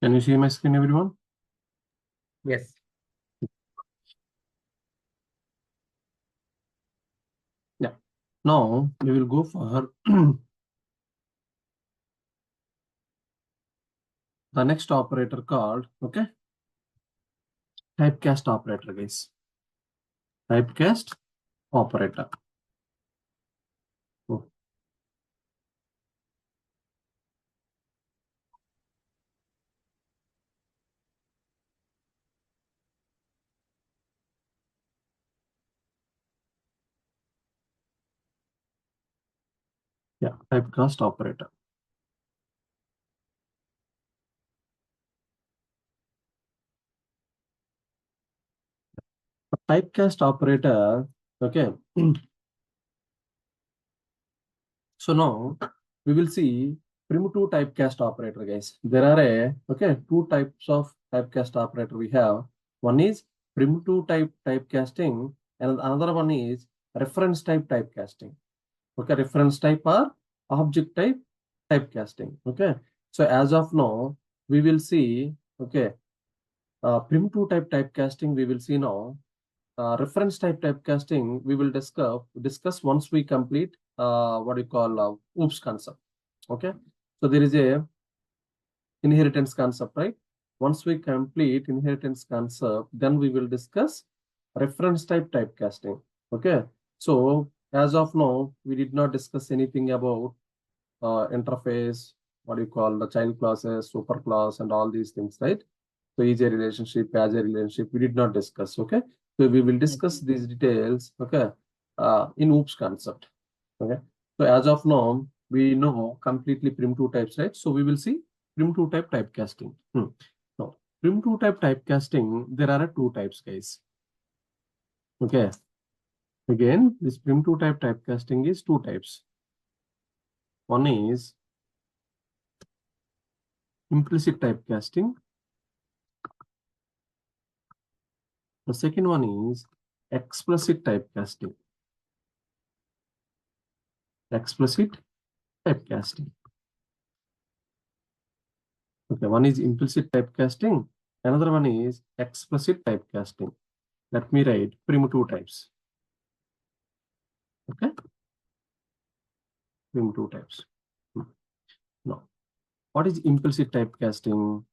Can you see my screen, everyone? Yes. Yeah. Now we will go for the next operator called, okay, typecast operator, guys. Typecast operator. Oh. Yeah, typecast operator. A typecast operator, okay. So now we will see primitive typecast operator, guys. There are two types of typecast operator we have. One is primitive typecasting, and another one is reference type typecasting. Okay, reference type or object type typecasting. Okay, so as of now we will see, okay, primitive type typecasting we will see now. Reference type typecasting we will discuss once we complete what you call OOPS concept. Okay, so there is a inheritance concept, right? Once we complete inheritance concept, then we will discuss reference type typecasting. Okay, so as of now we did not discuss anything about interface, what you call the child classes, super class, and all these things, right? So is a relationship, as a relationship, we did not discuss. Okay, so we will discuss these details, okay, in OOPS concept. Okay, so as of now we know completely primitive types, right? So we will see primitive type typecasting. Now primitive type typecasting, there are two types, guys. Okay, again this primitive type typecasting is two types. One is implicit typecasting. The second one is explicit typecasting. Explicit typecasting. Okay, one is implicit typecasting, another one is explicit typecasting. Let me write primitive types. Okay, primitive types. Now, what is implicit typecasting?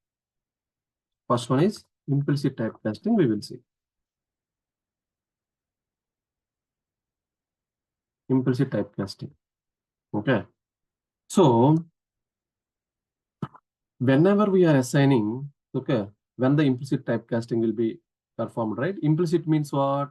First one is implicit typecasting, we will see. Implicit typecasting. Okay, so whenever we are assigning, okay, when the implicit typecasting will be performed, right? Implicit means what?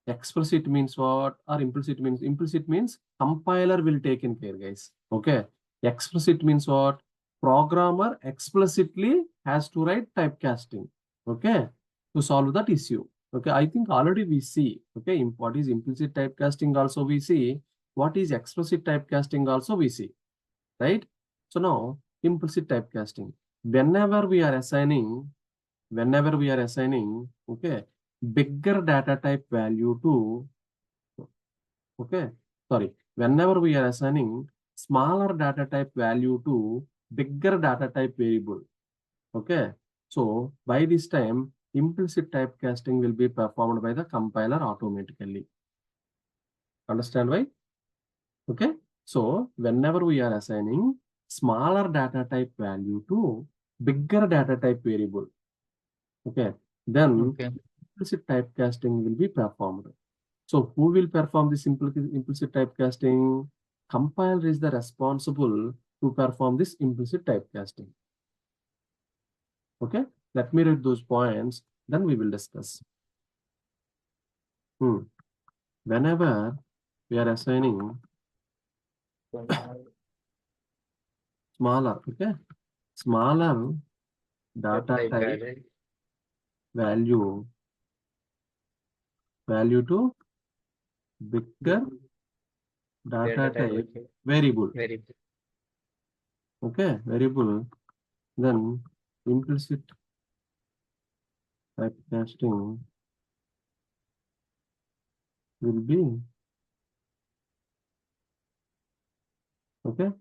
Explicit means what? Or implicit means compiler will take in care, guys. Okay, explicit means what? Programmer explicitly has to write typecasting, okay, to solve that issue. Okay, I think already we see, okay, what is implicit typecasting also we see, what is explicit typecasting also we see, right? So now implicit typecasting, whenever we are assigning, okay, bigger data type value to, okay, sorry, whenever we are assigning smaller data type value to bigger data type variable, okay, so by this time implicit typecasting will be performed by the compiler automatically. Understand why? Okay, so whenever we are assigning smaller data type value to bigger data type variable, okay, then implicit typecasting will be performed. So who will perform this implicit typecasting? Compiler is the responsible to perform this implicit typecasting. Okay, let me read those points, then we will discuss. Whenever we are assigning smaller, okay, smaller data type value to bigger data type variable, okay, variable, then implicit typecasting will be, okay,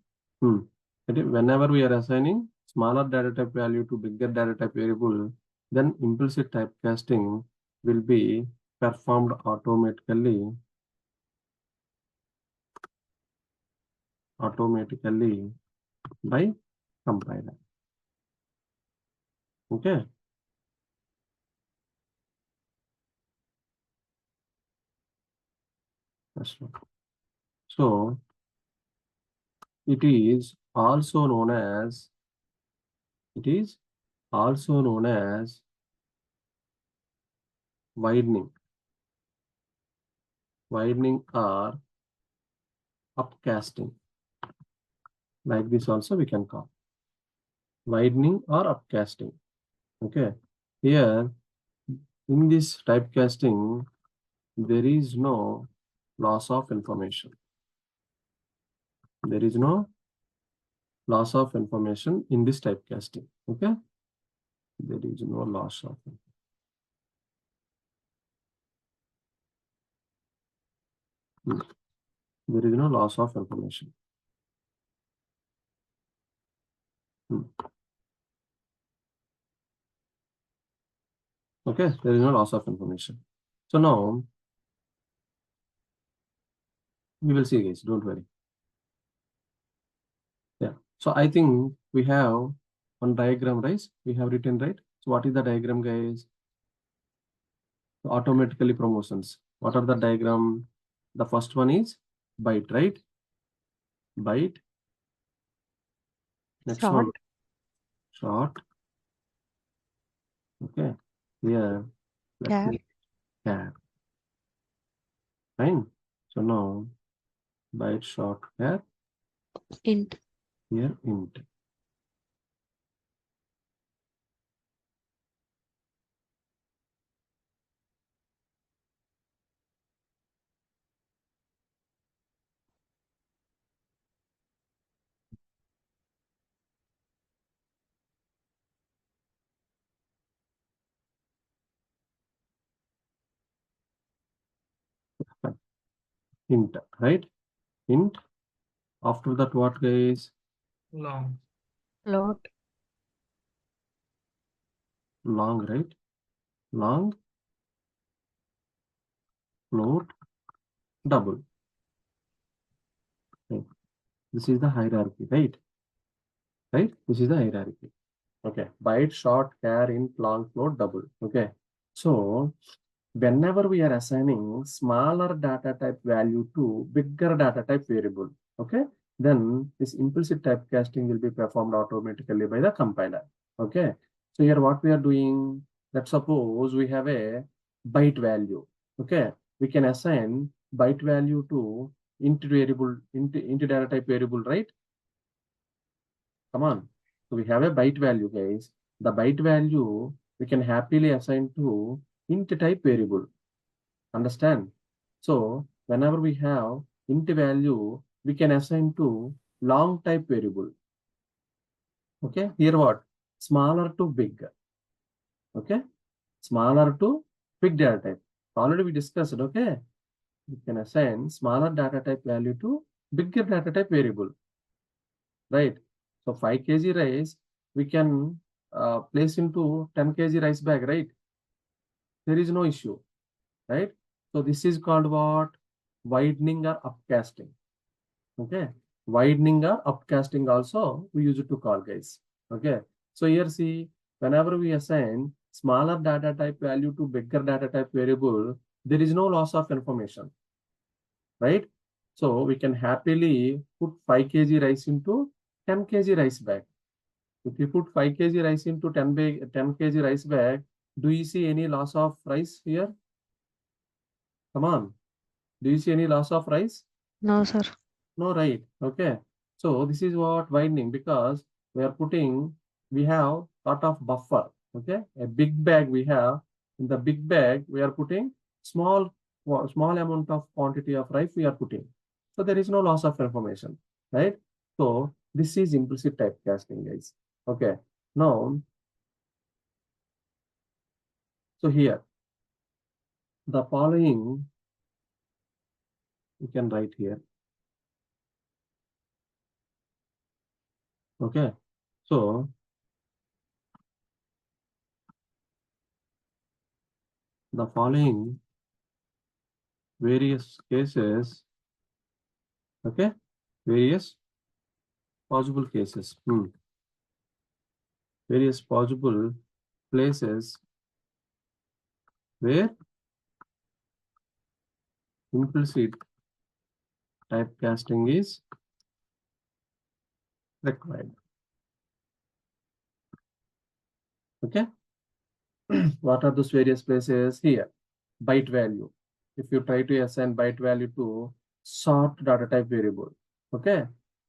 whenever we are assigning smaller data type value to bigger data type variable, then implicit typecasting will be performed automatically by compiler. Okay. That's right. So it is also known as widening or upcasting. Like this also we can call widening or upcasting. Okay. Here in this typecasting, there is no loss of information. There is no loss of information in this typecasting. Okay. There is no loss of information. There is no loss of information. Okay, there is no loss of information. So now we will see, guys. Don't worry. Yeah. So I think we have one diagram, right? We have written, right? So what is the diagram, guys? Automatically promotions. What are the diagram? The first one is byte, right? Byte. Next one, short. Okay. Here, let me char. Fine. So now byte short char. Int. Here int. Int, right? Int. After that, what, guys? Long. Float. Long, right? Long, float, double. Okay. This is the hierarchy, right? Right? This is the hierarchy. Okay. Byte, short, char, int, long, float, double. Okay. So whenever we are assigning smaller data type value to bigger data type variable, okay, then this implicit typecasting will be performed automatically by the compiler. Okay. So here what we are doing, let's suppose we have a byte value. Okay. We can assign byte value to int variable, int data type variable, right? Come on. So we have a byte value, guys. The byte value we can happily assign to int type variable. Understand? So whenever we have int value, we can assign to long type variable. Okay. Here what? Smaller to big. Okay. Smaller to big data type. Already we discussed. Okay. We can assign smaller data type value to bigger data type variable. Right. So 5 kg rice, we can place into 10 kg rice bag, right? There is no issue, right? So this is called what? Widening or upcasting. Okay. Widening or upcasting also we use it to call, guys. Okay. So here see, whenever we assign smaller data type value to bigger data type variable, there is no loss of information, right? So we can happily put 5 kg rice into 10 kg rice bag. If you put 5 kg rice into 10 kg rice bag, do you see any loss of rice here? Come on. Do you see any loss of rice? No, sir. No, right. Okay. So this is what widening, because we are putting, we have lot of buffer. Okay. A big bag we have. In the big bag, we are putting small amount of quantity of rice we are putting. So there is no loss of information, right? So this is implicit typecasting, guys. Okay. Now, so here, the following you can write here. Okay. So the following various cases, okay, various possible cases, various possible places where implicit typecasting is required. Okay. What are those various places? Here, byte value. If you try to assign byte value to sort data type variable, okay.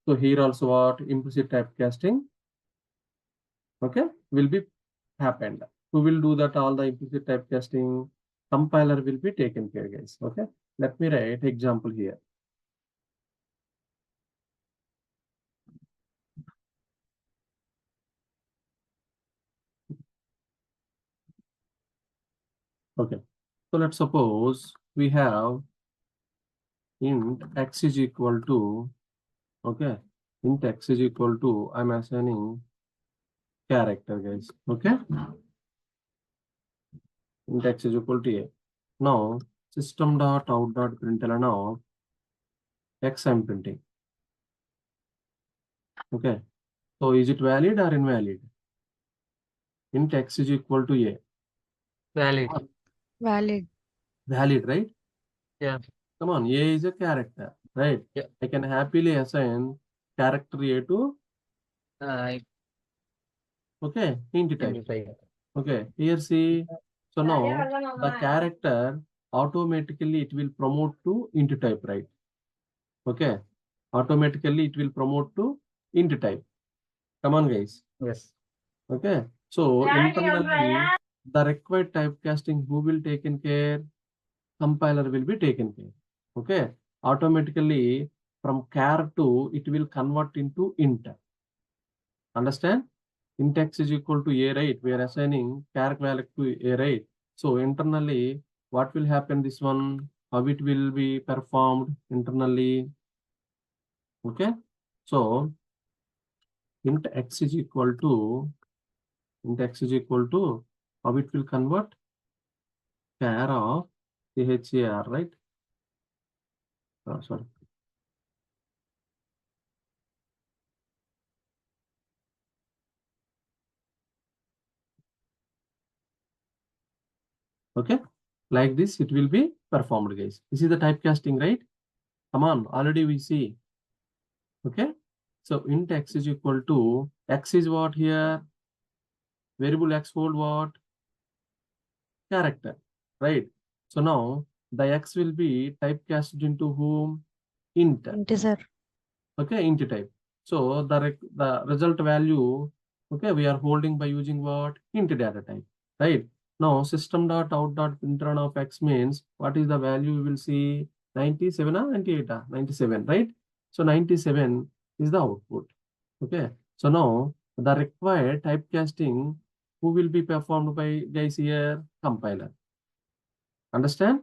So here also what implicit typecasting, okay, will be happened. Who will do that? All the implicit typecasting compiler will be taken care, guys. Okay. Let me write example here. Okay. So let's suppose we have int x is equal to, okay, int x is equal to, I'm assigning character, guys. Okay. Int x is equal to a. Now system.out.println of x I'm printing. Okay. So is it valid or invalid? Int x is equal to a. Valid. Valid. Valid, right? Yeah. Come on, a is a character, right? Yeah. I can happily assign character a to, okay, int type. Okay, here see. So now the character automatically it will promote to int type, right? Okay. Automatically it will promote to int type. Come on, guys. Yes. Okay. So internally the required typecasting who will taken care? Compiler will be taken care. Okay. Automatically from char to it will convert into int. Understand? Int x is equal to a, right? We are assigning char value to a, right? So internally, what will happen this one? How it will be performed internally? Okay. So int x is equal to how it will convert? Char of char, right? Oh, sorry. Okay. Like this, it will be performed, guys. This is the typecasting, right? Come on, already we see. Okay. So int x is equal to, x is what here? Variable x hold what? Character, right? So now the x will be typecasted into whom? Int. Integer. Okay, int type. So the result value, okay, we are holding by using what? Int data type, right? Now system.out.println of x means what is the value we will see? 97 or 98? 97, right? So 97 is the output. Okay. So now the required typecasting who will be performed by guys here? Compiler. Understand?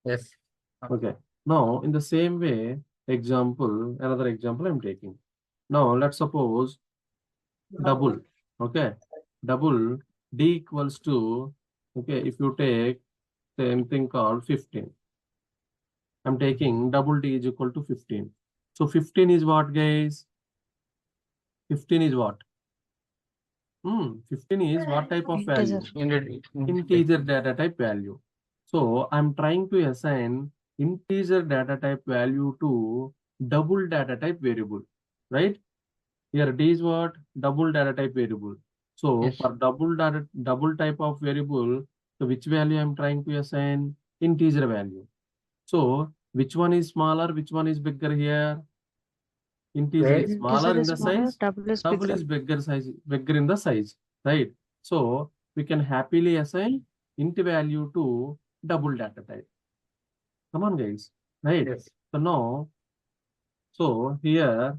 Yes. Okay. Now in the same way, another example I'm taking. Now let's suppose double. Okay. Double d equals to, okay, if you take same thing called 15. I'm taking double d is equal to 15. So 15 is what, guys? 15 is what? 15 is what type of value? Integer data type value. So I'm trying to assign integer data type value to double data type variable, right? Here d is what? Double data type variable. So Yes. for double type of variable, so which value I'm trying to assign? Integer value. So which one is smaller? Which one is bigger here? Integer is smaller Integer in is the smaller, size, double is double bigger. is bigger in the size, right? So we can happily assign int value to double data type. Come on, guys, right? Yes. So now, so here,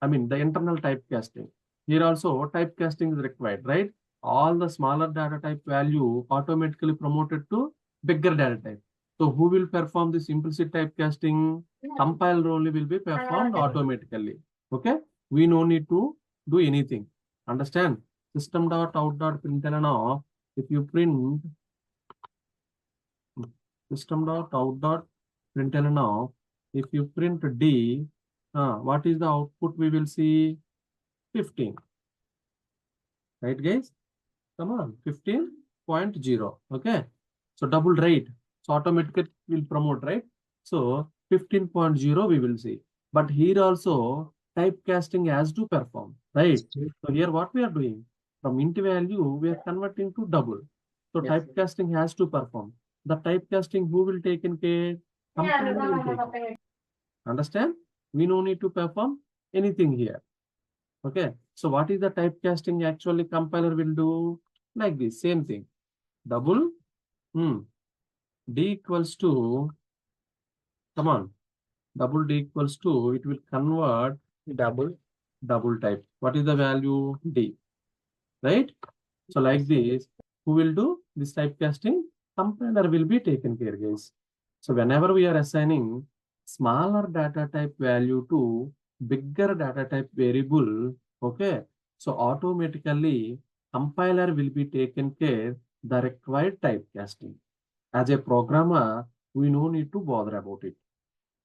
I mean the internal typecasting. Here also typecasting is required, right? All the smaller data type value automatically promoted to bigger data type. So who will perform this implicit typecasting? Compile only will be performed automatically. Okay, we no need to do anything. Understand? System.out.println of, if you print system.out.println now. If you print D, what is the output we will see? 15. Right, guys? Come on, 15.0. Okay. So double rate. So automatically will promote, right? So 15.0 we will see. But here also typecasting has to perform, right? So here what we are doing? From int value, we are converting to double. So Yes. typecasting has to perform. The typecasting who will take in care? Compiler will take care. Understand? We no need to perform anything here. Okay. So what is the typecasting actually compiler will do? Like this, same thing. Double D equals to, come on, double D equals to, it will convert double type. What is the value? D, right? So like this, who will do this typecasting? Compiler will be taken care, guys. So whenever we are assigning smaller data type value to bigger data type variable, okay, so automatically compiler will be taken care the required typecasting. As a programmer, we no need to bother about it.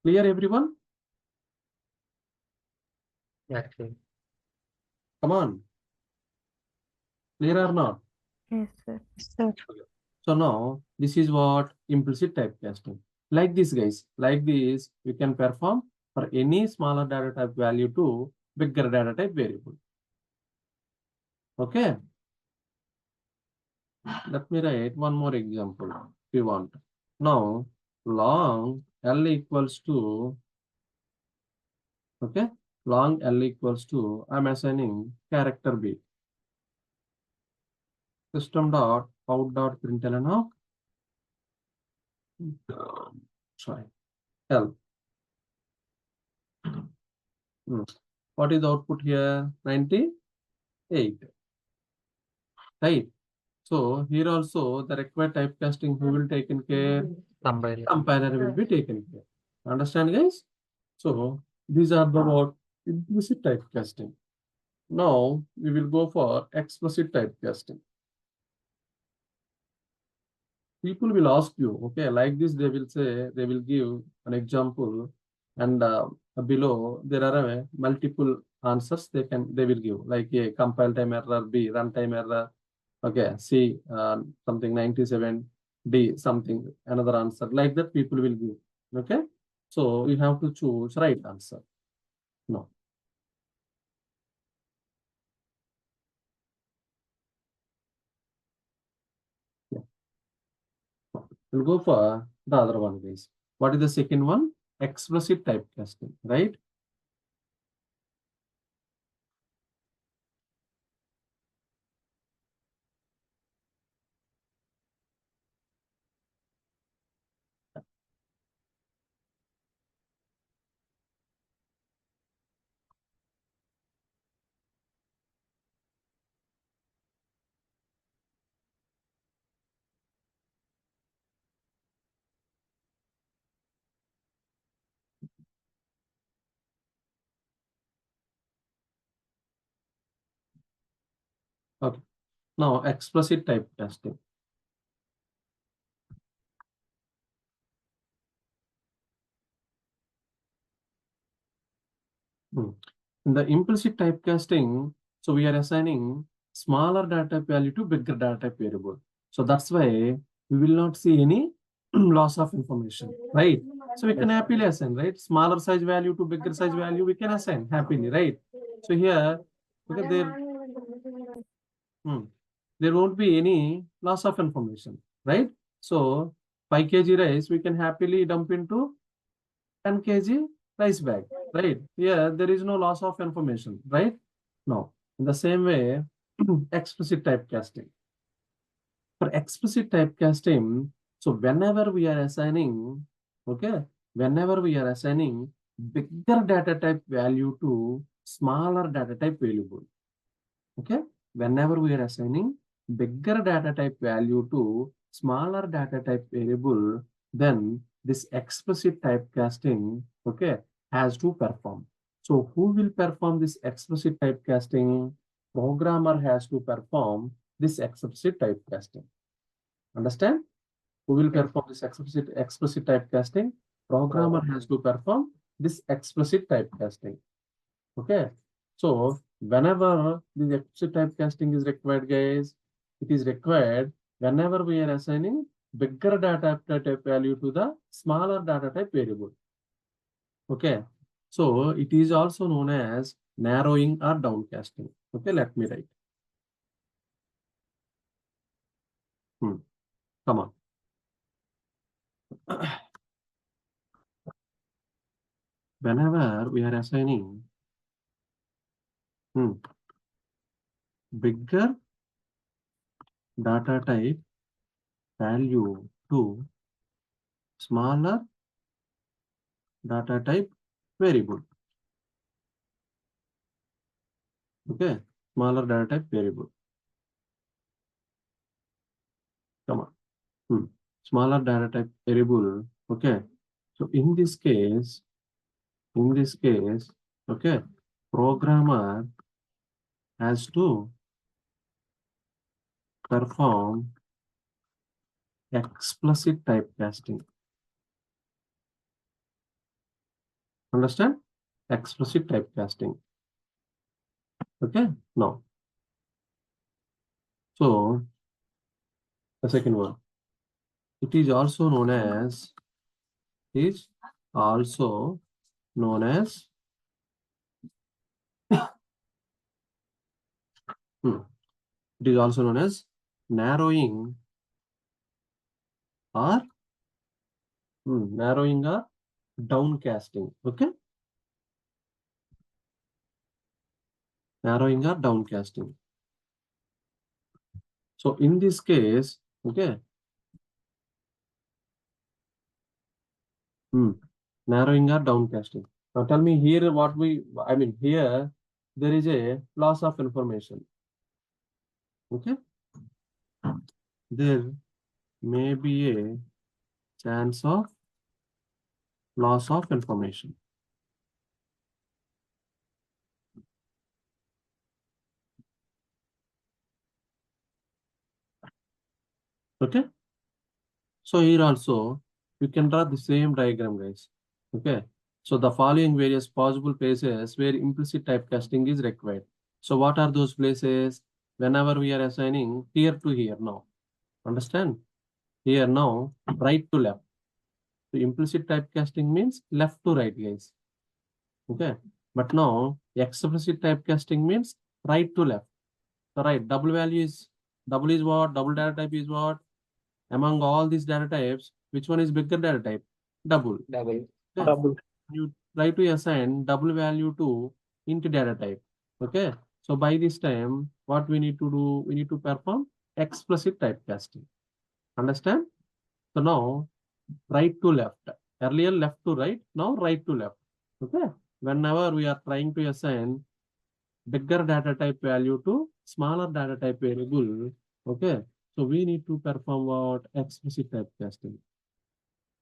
Clear, everyone? Actually. Come on. Clear or not? Yes, sir. Sir. So now this is what implicit typecasting. Like this, guys. Like this, we can perform for any smaller data type value to bigger data type variable. Okay. Let me write one more example if you want. Now long L equals to, okay, long L equals to, I'm assigning character B. System.out.println of, sorry, L. What is the output here? 98. Right. So here also the required typecasting who will taken care? Compiler will be taken care. Understand, guys? So these are the what implicit typecasting. Now we will go for explicit typecasting. People will ask you, okay, like this, they will say, they will give an example, and below there are multiple answers they will give, like a compile time error, B runtime error, okay, C something 97, D something another answer, like that people will give. Okay, so you have to choose right answer. No. Yeah. We'll go for the other one, guys. What is the second one? Explicit typecasting, right? Okay. Now explicit typecasting. In the implicit typecasting, so we are assigning smaller data type value to bigger data type variable. So that's why we will not see any loss of information, right? So we can happily assign, right? Smaller size value to bigger size value, we can assign happily, right? So here, okay, there won't be any loss of information, right? So 5 kg rice, we can happily dump into 10 kg rice bag, right? Yeah, there is no loss of information, right? No. In the same way, explicit typecasting. For explicit typecasting, so whenever we are assigning, okay, whenever we are assigning bigger data type value to smaller data type variable, okay, whenever we are assigning bigger data type value to smaller data type variable, then this explicit typecasting, okay, has to perform. So who will perform this explicit typecasting? Programmer has to perform this explicit typecasting. Understand? Who will Yeah. perform this explicit typecasting? Programmer has to perform this explicit typecasting. Okay. So whenever this explicit typecasting is required, guys, it is required whenever we are assigning bigger data type value to the smaller data type variable. Okay. So it is also known as narrowing or downcasting. Okay, let me write. Come on. Whenever we are assigning bigger data type value to smaller data type variable. Okay, smaller data type variable. Come on. Smaller data type variable. Okay. So in this case, okay, programmer has to perform explicit typecasting. Understand? Explicit typecasting. Okay. Now, so the second one, it is also known as is also known as it is also known as narrowing or downcasting. Okay, narrowing or downcasting. So in this case, okay, narrowing or downcasting. Now tell me here what here there is a loss of information. Okay, there may be a chance of loss of information. Okay, so here also you can draw the same diagram, guys. Okay, so the following various possible places where implicit typecasting is required. So what are those places? Whenever we are assigning here to here now, understand? Here now, right to left. So implicit typecasting means left to right, guys. Okay, but now explicit typecasting means right to left. So right, double is what? Double data type is what? Among all these data types, which one is bigger data type? Double. Double. Okay. Double. You try to assign double value to int data type. Okay. So by this time, what we need to do? We need to perform explicit typecasting. Understand? So now, right to left. Earlier left to right, now right to left. Okay. Whenever we are trying to assign bigger data type value to smaller data type variable, okay. So we need to perform what? Explicit typecasting.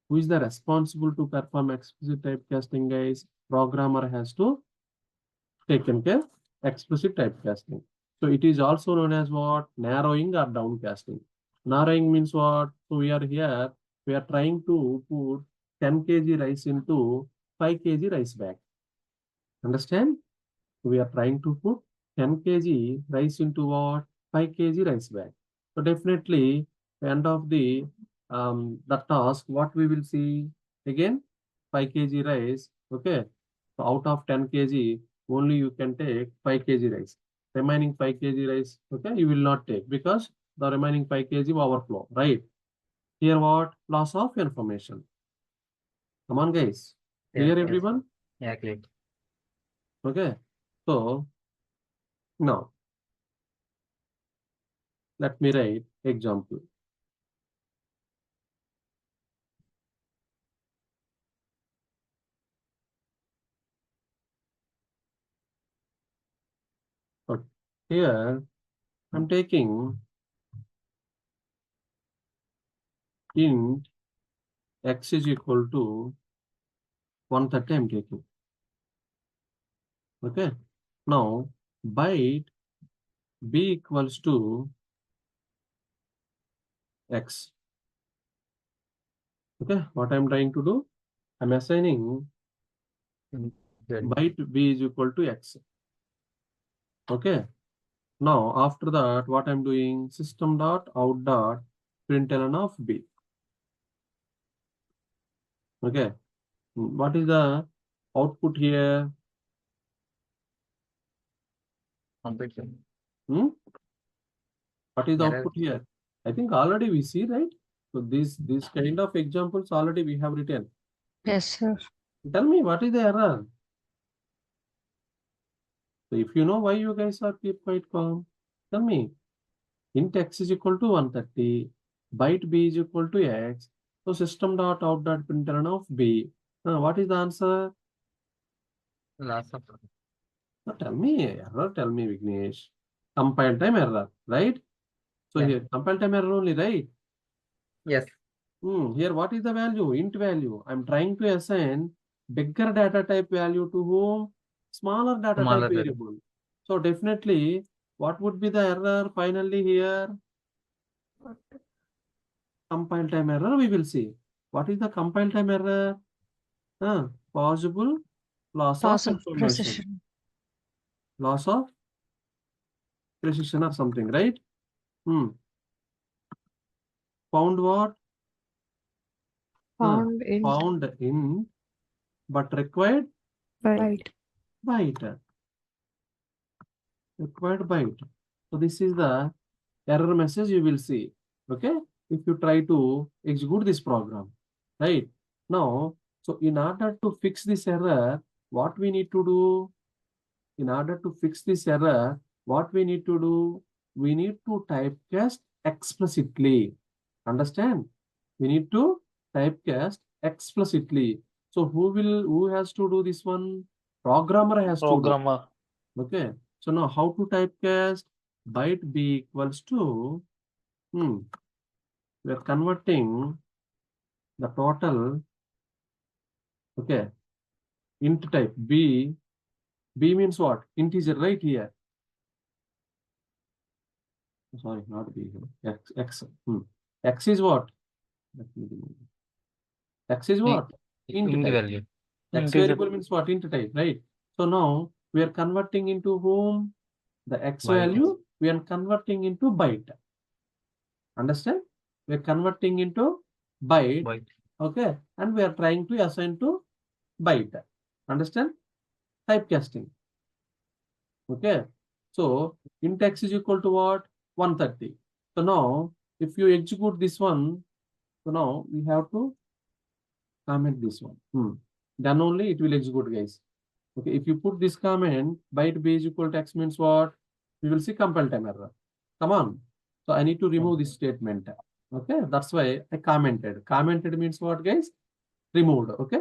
Who is the responsible to perform explicit typecasting, guys? Programmer has to take care explicit typecasting. So it is also known as what? Narrowing or downcasting. Narrowing means what? So we are here, we are trying to put 10 kg rice into 5 kg rice bag. Understand? We are trying to put 10 kg rice into what? 5 kg rice bag. So definitely, end of the task, what we will see again? 5 kg rice. Okay. So out of 10 kg, only you can take 5 kg rice. Remaining 5 kg rice, okay, you will not take because the remaining 5 kg overflow, right? Here what? Loss of information. Come on, guys. Clear, Yeah. everyone? Yeah, clear. Okay. So now let me write example. Okay. Here I'm taking int x is equal to 130 I'm taking. Okay. Now byte b equals to x. Okay, what I'm trying to do, I'm assigning Value. byte b is equal to x. Okay. Now, after that, what I'm doing, system dot out dot println of b. Okay. What is the output here? Completely. Hmm? What is the Error. output here? I think already we see, right? So this kind of examples already we have written. Yes, sir. Tell me, what is the error? So if you know why you guys are keep quite calm, tell me. Int x is equal to 130, byte b is equal to x. So system dot out dot println of b. What is the answer? Loss of. Tell me error. Tell me, Vignesh. Compile time error, right? So Yeah. here compile time error only, right? Yes. Here what is the value? Int value. I'm trying to assign bigger data type value to whom? Smaller data Smaller type value. variable. So definitely, what would be the error finally here? Compile time error, we will see. What is the compile time error? Possible loss Loss of of information. precision. Loss of precision or something, right? Found what? Found in Found in, but required byte. byte. Required byte. So this is the error message you will see. Okay, if you try to execute this program, right? Now, so in order to fix this error, what we need to do? In order to fix this error, what we need to do? We need to typecast explicitly. Understand? We need to typecast explicitly. So who has to do this one? Programmer has to do. Programmer. Okay. So now how to typecast? Byte b equals to we are converting the total. Okay. Int type b. B means what? Integer, right here. Sorry, not b. X. X is what? Let me remove. X is what? Int Int type. value. X Integer. variable means what? Int type, right? So now we are converting into whom? The X Byte. value we are converting into byte. Understand? We are converting into byte. Byte. Okay. And we are trying to assign to byte. Understand? Typecasting. Okay. So int x is equal to what? 130. So now if you execute this one, so now we have to comment this one. Then only it will execute, guys. Okay, if you put this comment, byte b is equal to x means what? We will see compile time error. Come on. So I need to remove this statement. Okay, that's why I commented. Commented means what, guys? Removed. Okay.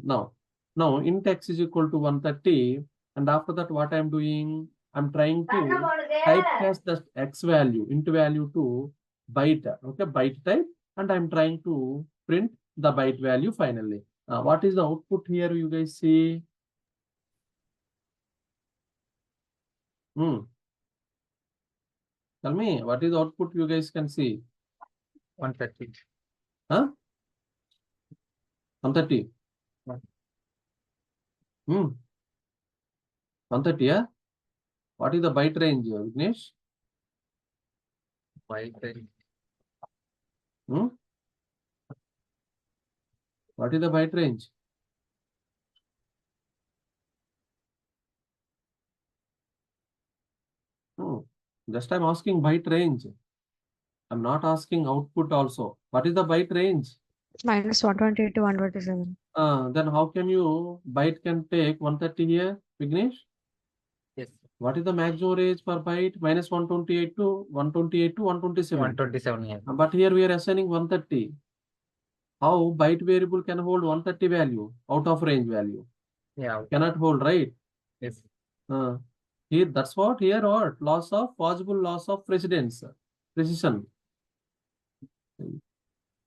Now int x is equal to 130, and after that, what I'm doing? I'm trying to typecast the x value into value to byte. Okay, byte type, and I'm trying to print the byte value finally. What is the output here? You guys see? Tell me, what is the output you guys can see? 130. Huh? 130. Yeah. 130, yeah? What is the byte range, Vignesh? Byte. What is the byte range? Just I'm asking byte range. I'm not asking output also. What is the byte range? Minus 128 to 127. Then how can you byte can take 130 here, Vignesh? Yes. What is the maximum range per byte? Minus 128 to 128 to 127. 127 here. But here we are assigning 130. How byte variable can hold 130 value out of range value? Yeah. Cannot hold, right? Yes. Here, that's what here what? Possible loss of precision.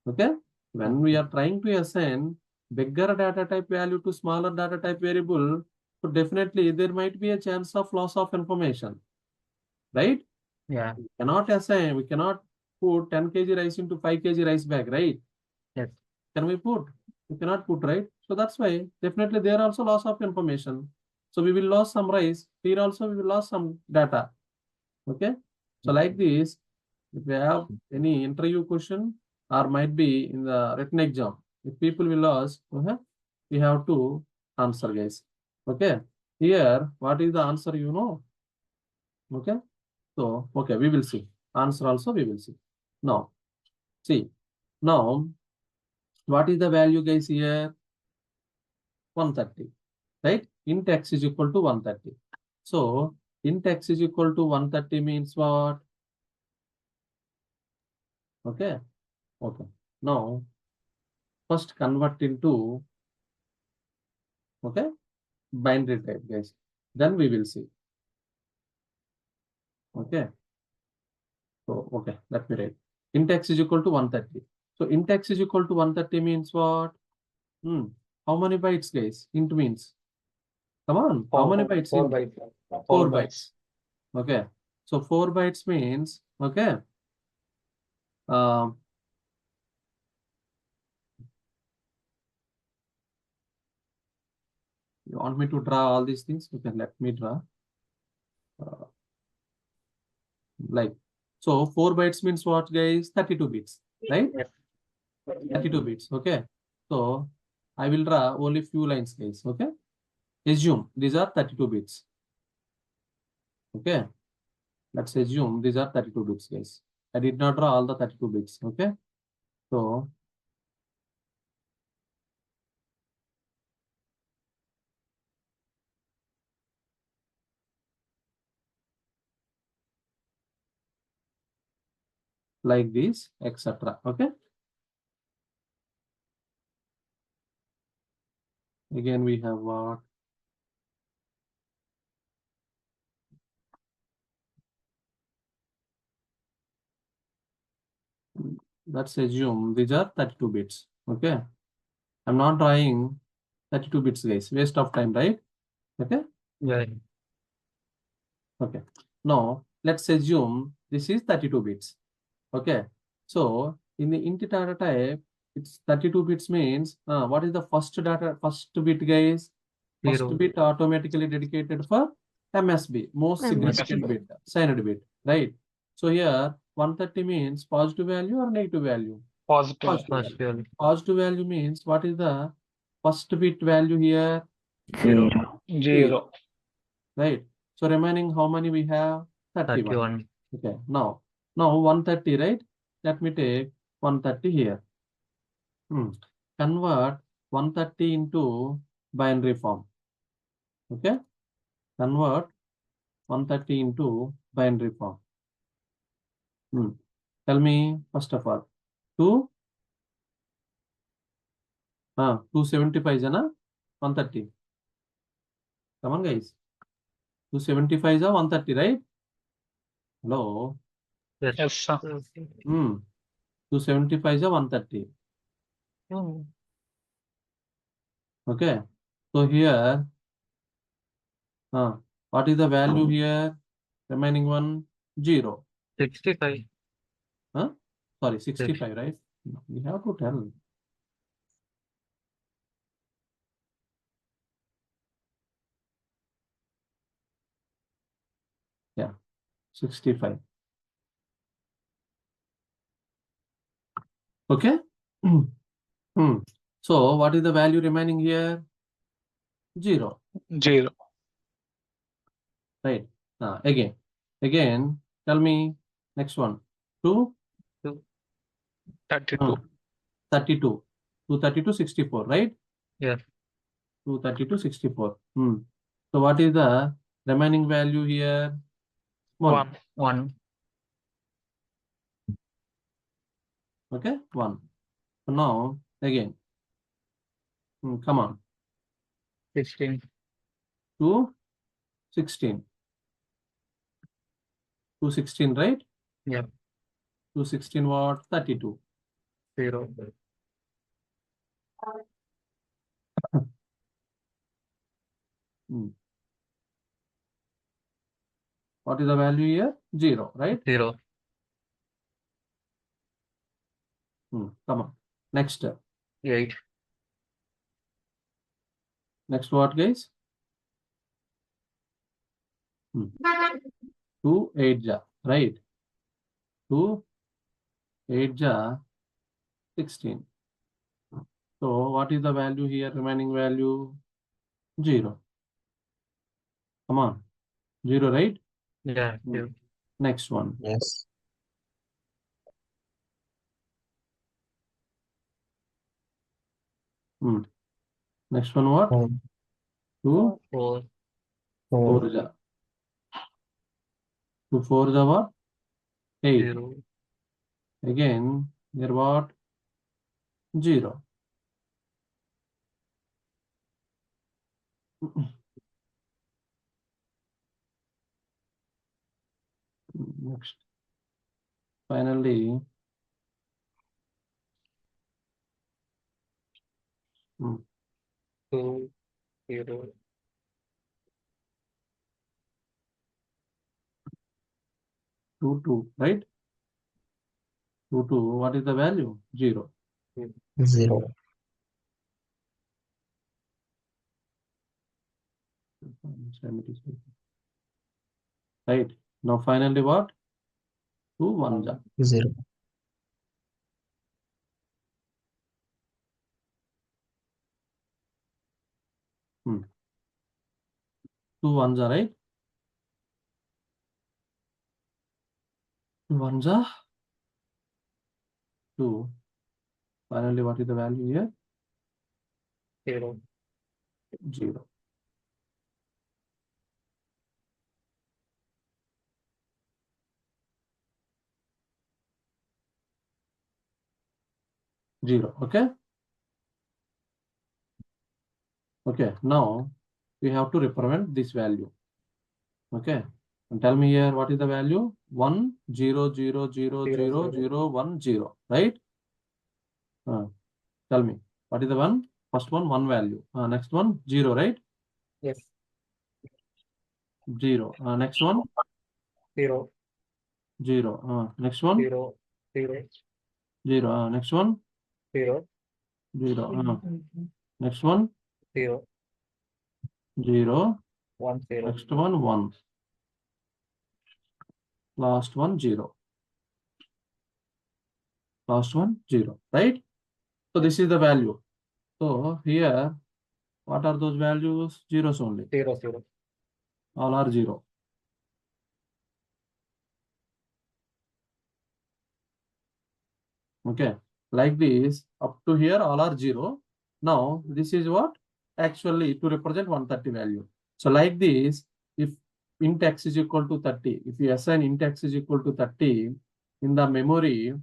Okay. When we are trying to assign bigger data type value to smaller data type variable, so definitely there might be a chance of loss of information, right? Yeah. We cannot assign, we cannot put 10 kg rice into 5 kg rice bag, right? Yes. Can we put? We cannot put, right? So that's why definitely there also loss of information. So we will lose some rise. Here also we will lose some data. Okay. So like this, if we have any interview question or might be in the written exam, if people will ask, okay, we have to answer, guys. Okay. Here, what is the answer? You know. Okay. So okay, we will see. Answer also we will see. Now, see. Now, what is the value, guys, here? 130, right? Int x is equal to 130. So int x is equal to 130 means what? Okay. Okay. Now, first convert into, okay, binary type, guys. Then we will see. Okay. So, okay, let me write. Int x is equal to 130. So int x is equal to 130 means what? How many bytes, guys? Int means. Come on. How many bytes? 4 bytes. 4 bytes. Okay. So 4 bytes means, okay. You want me to draw all these things? Okay, let me draw. Like, so 4 bytes means what, guys? 32 bits, right? Yes. 32 bits. Okay. So I will draw only few lines, guys. Okay. Assume these are 32 bits. Okay. Let's assume these are 32 bits, guys. I did not draw all the 32 bits. Okay. So like this, etc. Okay. Again, we have what? Let's assume these are 32 bits. Okay. I'm not drawing 32 bits, guys. Waste of time, right? Okay. Yeah. Okay. Now let's assume this is 32 bits. Okay. So in the int data type, it's 32 bits means what is the first bit, guys? First 0. bit automatically dedicated for MSB, most significant MSB. bit, signed bit, right? So here 130 means positive value or negative value? Positive. First value. Positive value means what is the first bit value here? 0. 0. Right. So remaining how many we have? 31. 31. Okay. Now 130, right? Let me take 130 here. Convert 130 into binary form. Okay. Convert 130 into binary form. Tell me first of all. 275 is 130. Come on, guys. 275 is 130, right? Hello. Yes. Yes, sir. 275 is 130. Okay. So here, what is the value here? Remaining one, 0. 65. Sorry, 65, right? We have to tell. Yeah, 65. Okay. So what is the value remaining here? 0. 0. Right. Again, tell me next one. 2, 32. 32. 232, 64, right? Yes. 232, 64. So what is the remaining value here? 1. 1. Okay, 1. So now again, come on, 16. 2, 16. 216, right? Yeah. 216 what? 32. 0. What is the value here? 0, right? 0. Come on. Next, 8. Next what, guys? 2 8 ja, right? 2 8 ja 16. So what is the value here? Remaining value 0. Come on, 0, right? Yeah, Hmm. 0. Next one. Yes. Next one what? 2 4. 4 ja. 2 4 ja what? 8. 0. Again, here what? 0. Next. Finally, 2, 0. 2 2, right? 2 2, what is the value? 0. 0. Right. Now finally what? 2 1 ja. 0. Hmm. 2 1 ja, right? 2 1 ja 2. Finally, what is the value here? 0. 0. Zero. Okay. Okay. Now we have to represent this value. Okay. And tell me here what is the value? 1 0 0 0 0 0 1 0. Right? Tell me what is the one? First one value. Next one 0. Right? Yes. 0. Next one 0. 0. Next one 0. 0. 0. Next one 0. 0. Next one 0. 0. 1, 0. Next one 1. Last one 0. Last one 0. Right? So this is the value. So here, what are those values? Zeros only. 0, 0. All are 0. Okay. Like this, up to here, all are 0. Now, this is what? Actually, to represent 130 value. So like this, if int x is equal to 30, if you assign int x is equal to 30 in the memory,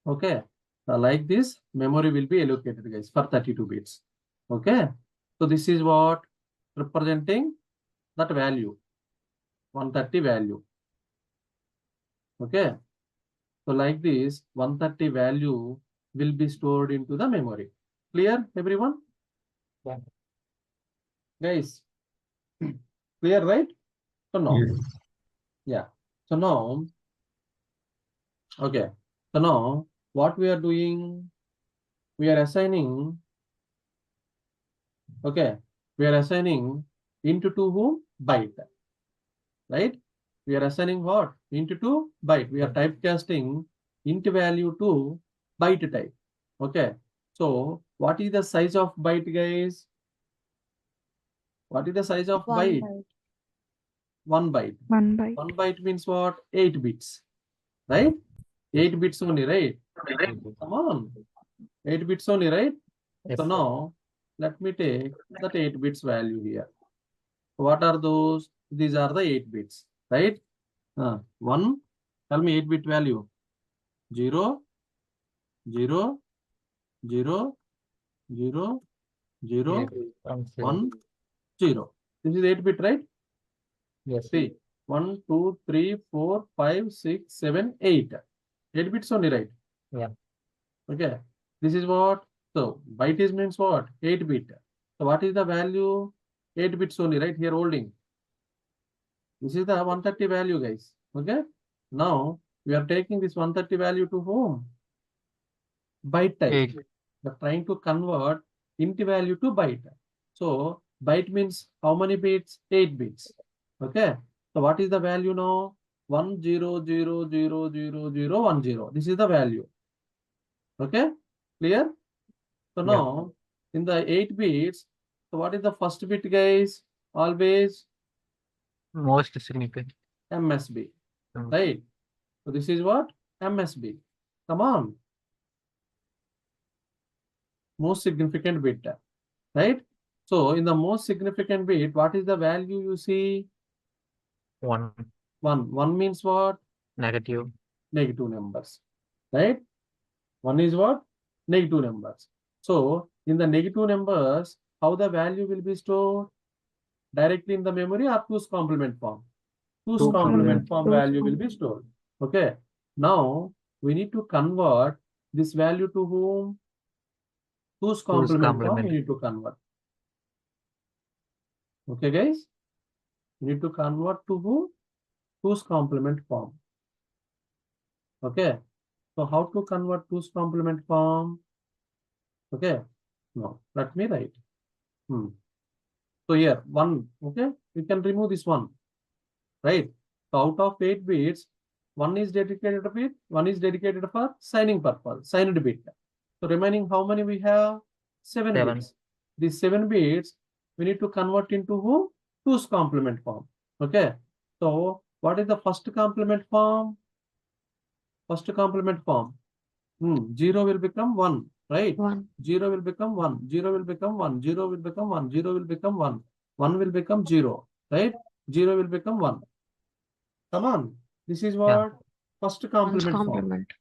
okay, like this, memory will be allocated, guys, for 32 bits. Okay. So this is what? Representing that value, 130 value. Okay. So like this, 130 value will be stored into the memory. Clear, everyone? Yeah. Guys, clear, right? So no. Yes. Yeah. So now, okay. So now, what we are doing? We are assigning, okay. We are assigning into to whom? Byte. Right? We are assigning what? Into to byte. We are typecasting int value to byte type. Okay. So what is the size of byte, guys? What is the size of One byte? byte. 1 byte. 1 byte. 1 byte means what? 8 bits. Right? 8 bits only, right? Come on. 8 bits only, right? Yes, So sir. now let me take that 8 bits value here. What are those? These are the 8 bits, right? 1. Tell me 8-bit value. 0, 0, 0, 0, 0, 1, 0. This is 8-bit, right? Yes. See, 1, 2, 3, 4, 5, 6, 7, 8. 8 bits only, right? Yeah. Okay. This is what? So, byte is means what? 8 bit. So, what is the value? 8 bits only, right? Here holding. This is the 130 value, guys. Okay. Now, we are taking this 130 value to whom? Byte type. 8. They're trying to convert int value to byte. So byte means how many bits? 8 bits. Okay. So what is the value now? 10000010. This is the value. Okay. Clear? So Yeah. now in the 8 bits, so what is the first bit, guys? Always Most significant. MSB. Mm. Right. So this is what? MSB. Come on. Most significant bit. Right? So in the most significant bit, what is the value you see? 1. 1. 1 means what? Negative. Negative numbers. Right? 1 is what? Negative numbers. So in the negative numbers, how the value will be stored? Directly in the memory or 2's complement form? 2's complement form value will be stored. Okay. Now we need to convert this value to whom? 2's complement form we complement. need to convert. Okay, guys? We need to convert to whom? 2's complement form. Okay. So how to convert 2's complement form? Okay. No, let me write. So here 1. Okay. We can remove this 1. Right. So out of 8 bits, 1 is dedicated bit, 1 is dedicated for signing purpose, signed bit. So remaining how many we have? 7 7. bits. These 7 bits we need to convert into who? 2's complement form. Okay. So what is the first complement form? First complement form. 0 will become 1, right? 1. 0 will become 1, 0 will become 1, 0 will become 1, 0 will become 1, 1 will become 0, right? 0 will become 1. Come on. This is what? First complement form. Complement.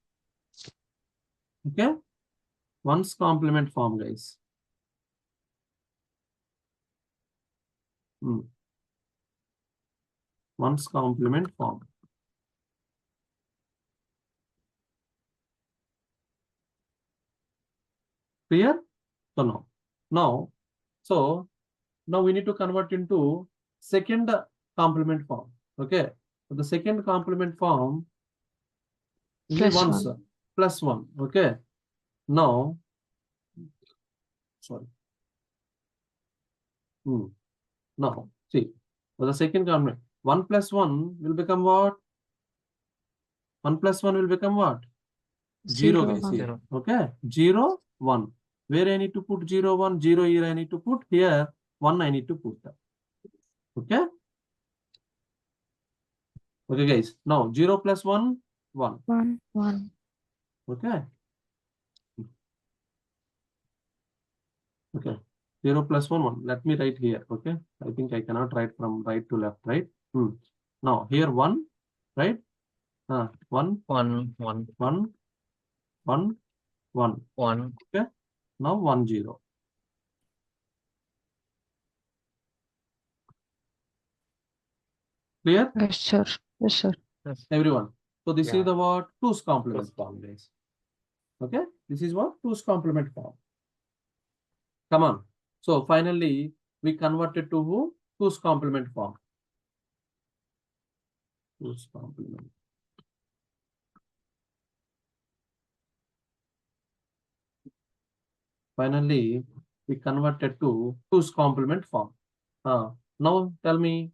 Okay? One's complement form, guys. One's complement form. Clear? So no. Now we need to convert into second complement form. Okay. So the second complement form is Plus ones 1. plus 1. Okay. Now, sorry. Now, see. For the second complement, 1 plus 1 will become what? 1 plus 1 will become what? 0, guys. 1. Here. Okay. 0, 1. Where I need to put 0, 1, 0 here I need to put, here 1 I need to put. Okay. Okay, guys. Now 0 plus 1, 1. 1. 1. Okay. Okay. 0 plus 1, 1. Let me write here. Okay. I think I cannot write from right to left, right? Now here 1, right? 1, 1. 1, 1, 1, 1. 1. Okay. Now 1, 0. Clear? Yes, sir. Yes, sir. Yes. Everyone. So this Yeah. is the what? 2's complement form, guys. Okay. This is what? 2's complement form. Come on. So finally, we converted to who? 2's complement form. 2's complement. Finally, we converted to 2's complement form. Now tell me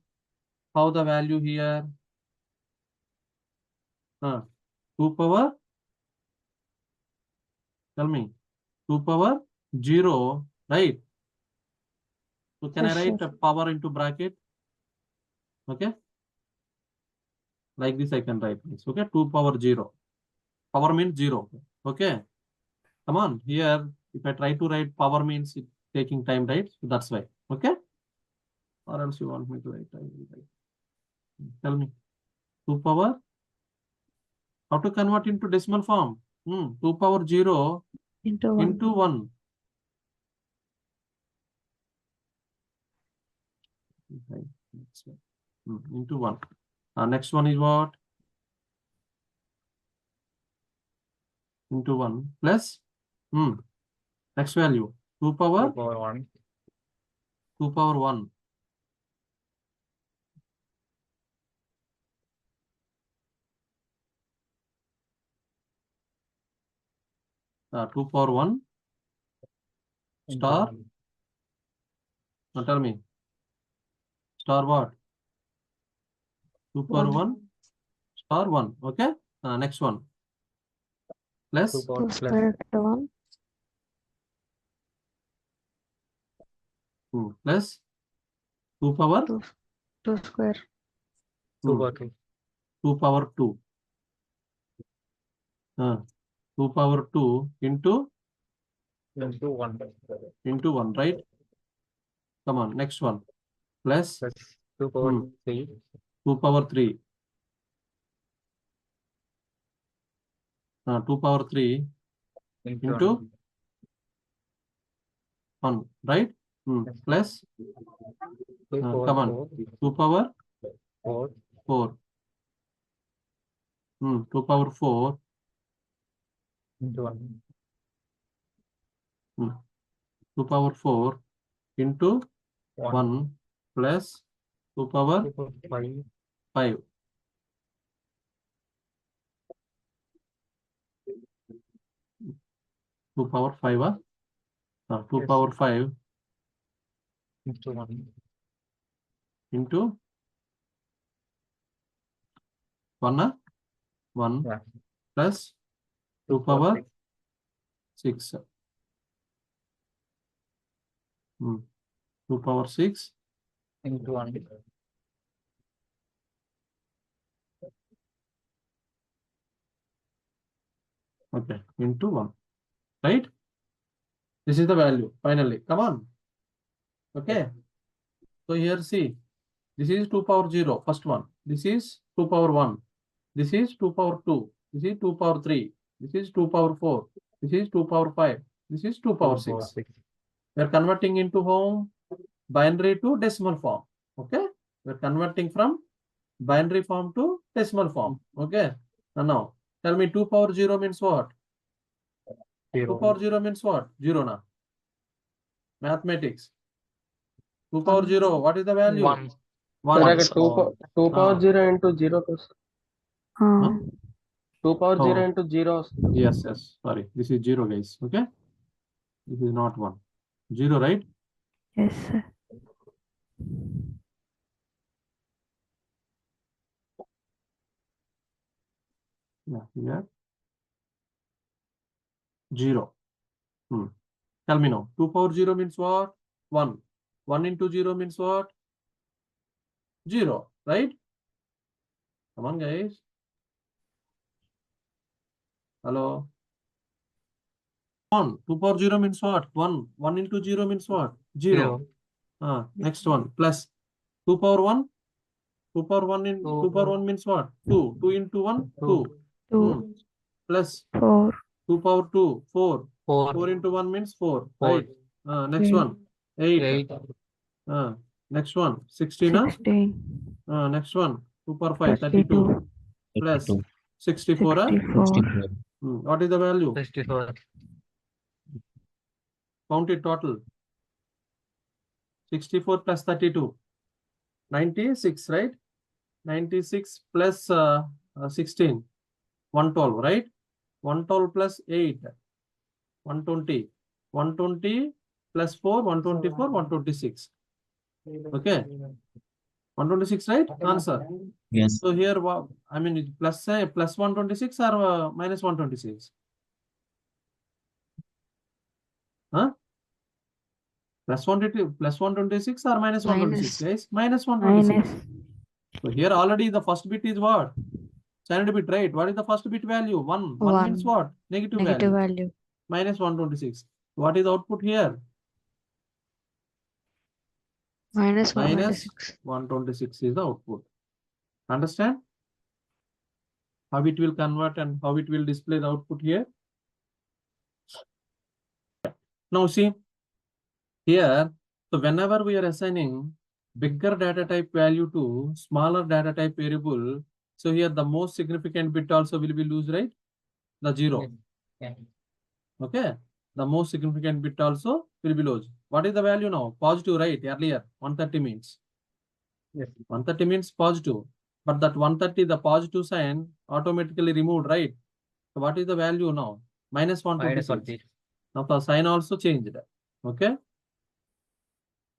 how the value here. 2 power. Tell me. 2 power 0, right? So can Yes, I write sir. the power into bracket? Okay. Like this I can write this. Okay. 2 power 0. Power means 0. Okay. Come on. Here, if I try to write power means it's taking time, right? So that's why. Okay. Or else you want me to write? I will write. Tell me. 2 power. How to convert into decimal form? 2 power 0 Into 1. into 1. Okay. Into 1. Next one is what? Into 1 plus. Next value. 2 power 1. 2 power 1. Two power 1 Star? Now tell me. Star what? 2 power 1 star 1. Okay. Next one. Plus 2 power 2 plus square 1. plus 2 power 2 square. 2 power 2. 2 power 2. 2 power 2 into 1 into 1, right? Come on, next one. Plus plus 2 power 3 2 power 3. 2 power 3 into 1, right? Plus 2 power come on, 4 2 power 4 4. 2 power 4 into 1 2 power 4 into 1 plus 2 power 2 power 5 5. 2 power 5. 2 Yes. power 5 into 1 into 1 1 Yeah. plus 2 power 6. 2 power 6 into 1 okay into 1, right? This is the value finally. Come on. Okay. So here see, this is 2 power 0, first one. This is 2 power 1. This is 2 power 2. This is 2 power 3. This is 2 power 4. This is 2 power 5. This is 2 power 6. We are converting into home binary to decimal form. Okay. We are converting from binary form to decimal form. Okay. Now tell me 2 power 0 means what? 2 power 0 means what? 0 now. Mathematics. 2 power 0. What is the value? 1 1. 2 power 0 into 0 Huh? 2 power Oh. 0 into 0. Yes. Sorry. This is 0, guys. Okay. This is not 1. 0, right? Yes, sir. Yeah. Here. 0. Tell me now. 2 power 0 means what? 1. 1 into 0 means what? 0. Right? Come on, guys. Hello. 1. 2 power 0 means what? 1. 1 into 0 means what? 0. Next one. Plus 2 power 1. 2 power 1 in 2 power 1 means what? 2. 2 into 1, 2. 2, Plus 4, 2 power 2, 4. 4 4 into 1 means 4. 4 Right? Next Eight. one. 8. 8 Next one. 16. 16, Next one. 2 power 5, 32. Plus 64. 64, What is the value? 64 Count it total. 64 plus 32. 96, right? 96 plus 16. 112, right? 112 plus 8. 120. 120 plus 4, 124, 126. Okay. 126, right? Answer. Yes. So here, I mean, plus 126 or minus 126? Huh? Plus 126 or minus 126, guys? Minus 126. minus So here already the first bit is what? Standard bit, right? What is the first bit value? 1. 1 means 1, what? Negative negative value. value, Minus 126. What is the output here? minus Minus 126. 126 is the output. Understand? How it will convert and how it will display the output here? Now see, here, so whenever we are assigning bigger data type value to smaller data type variable, so here the most significant bit also will be loose, right? The 0. Yeah. Okay. The most significant bit also will be loose. What is the value now? Positive, right? Earlier, 130 means. Yes. 130 means positive. But that 130, the positive sign automatically removed, right? So what is the value now? Minus 126. -40 Now the sign also changed. Okay,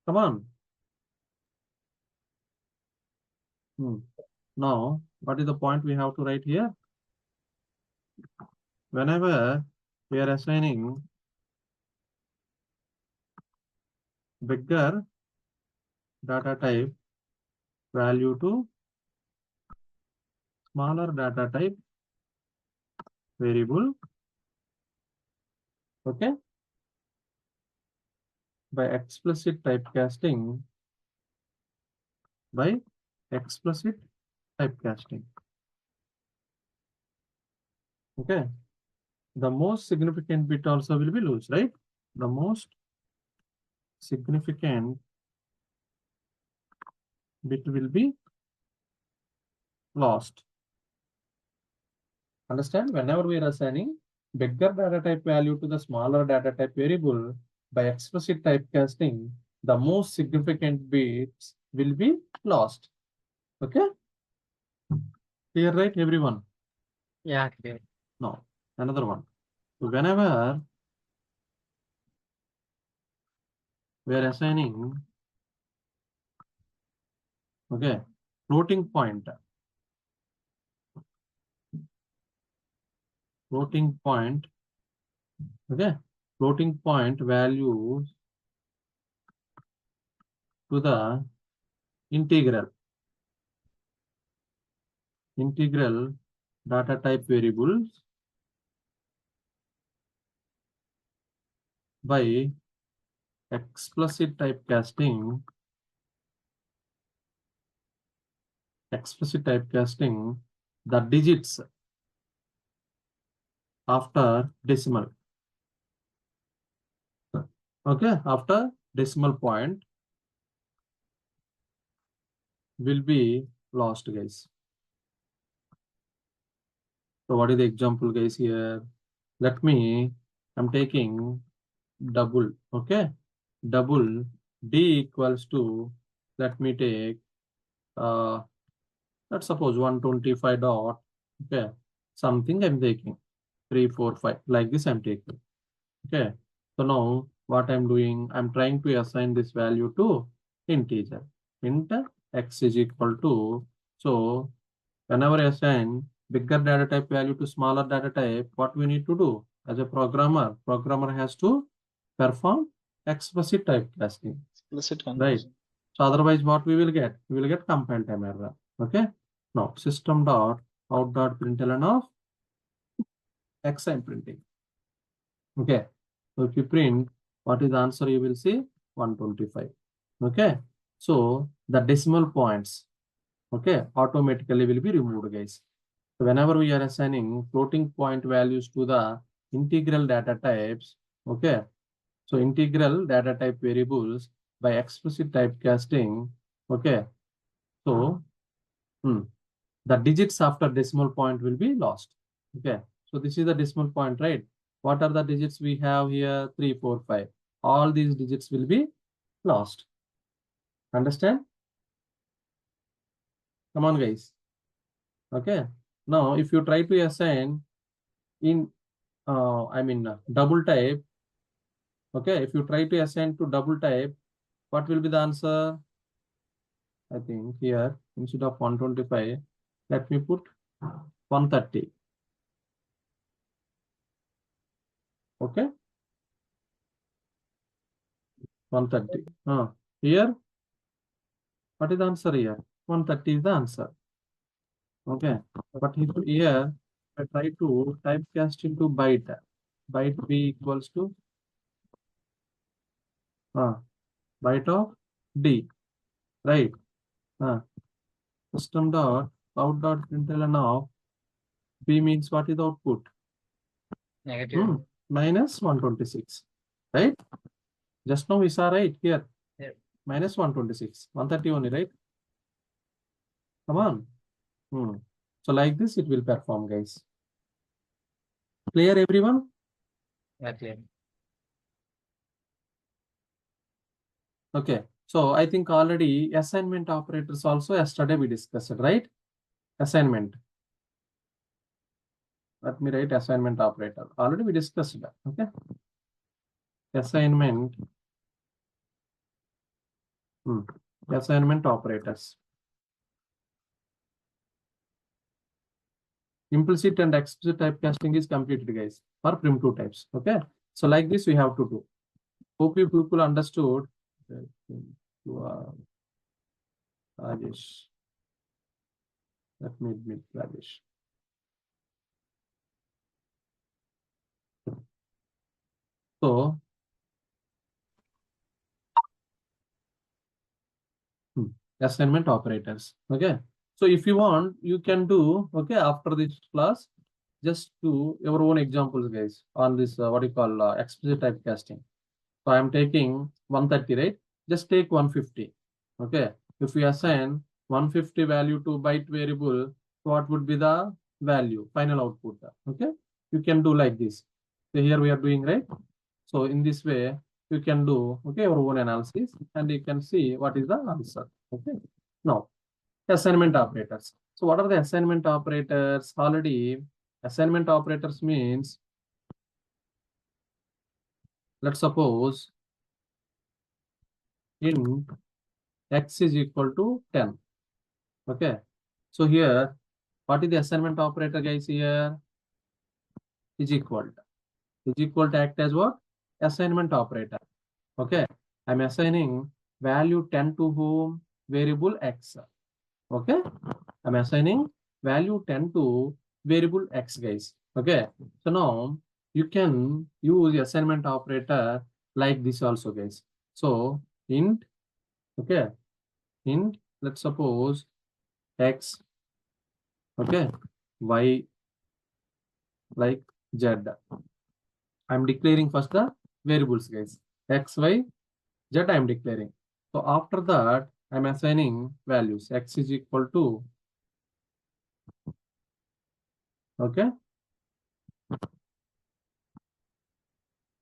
come on. Now, what is the point we have to write here? Whenever we are assigning bigger data type value to smaller data type variable, okay, by explicit typecasting, okay, the most significant bit also will be loose, right? The most significant bit will be lost. Understand? Whenever we are assigning bigger data type value to the smaller data type variable by explicit typecasting, the most significant bits will be lost. Okay? Clear, right, everyone? Yeah, clear. Now, another one. So whenever we are assigning, okay, floating point okay, floating point values to the integral data type variables by explicit typecasting, the digits after decimal. Okay, after decimal point will be lost, guys. So what is the example, guys, here? Let me, I'm taking double, okay? Double D equals to, let me take, let's suppose 125 dot, okay? Something I'm taking, 3, 4, 5, like this I'm taking, okay? So now what I'm doing, I'm trying to assign this value to integer. Int x is equal to, so whenever I assign bigger data type value to smaller data type, what we need to do as a programmer has to perform explicit typecasting. Explicit Right. conversion. So otherwise what we will get? We will get compile time error. Okay. Now system dot out dot println of x I'm printing. Okay. So if you print, what is the answer? You will see 125. Okay. So the decimal points, okay, automatically will be removed, guys. So whenever we are assigning floating point values to the integral data types, okay, so integral data type variables by explicit typecasting, okay, so the digits after decimal point will be lost. Okay, so this is the decimal point, right? What are the digits we have here? 3, 4, 5. All these digits will be lost. Understand? Come on, guys. Okay. Now, if you try to assign in, double type, okay, if you try to assign to double type, what will be the answer? I think here, instead of 125, let me put 130. Okay. 130. Here, what is the answer here? 130 is the answer. Okay. But if here, I try to typecast into byte. Byte B equals to byte of D. Right. System dot out dot println of B means what is the output? Negative. Minus 126. Right? Just now we saw right here. Yeah. Minus 126. 130 only, right? Come on. So like this it will perform, guys. Clear, everyone? Yeah, clear. Okay. So I think already assignment operators also yesterday we discussed, right? Assignment. Let me write assignment operator. Already we discussed that. Okay. assignment assignment operators. Implicit and explicit typecasting is completed, guys, for primitive types. Okay, so like this we have to do. Hope you people understood. Rajesh. Let me admit Rajesh. So assignment operators. Okay, so if you want, you can do, okay, after this class, just do your own examples, guys, on this what you call explicit typecasting. So I am taking 130, right? Just take 150. Okay, if we assign 150 value to byte variable, what would be the value, final output? Okay, you can do like this. So here we are doing, right? So in this way, you can do, okay, your own analysis and you can see what is the answer. Okay, now assignment operators. So what are the assignment operators? Already assignment operators means, let's suppose int x is equal to 10. Okay, so here what is the assignment operator, guys? Here is equal to act as what? Assignment operator. Okay, I'm assigning value 10 to whom? Variable x. Okay, I'm assigning value 10 to variable x, guys. Okay, so now you can use assignment operator like this also, guys. So int, okay, int, let's suppose x, okay, y like z. I'm declaring first the variables, guys. X, y, z I'm declaring. So after that, I'm assigning values. X is equal to, okay,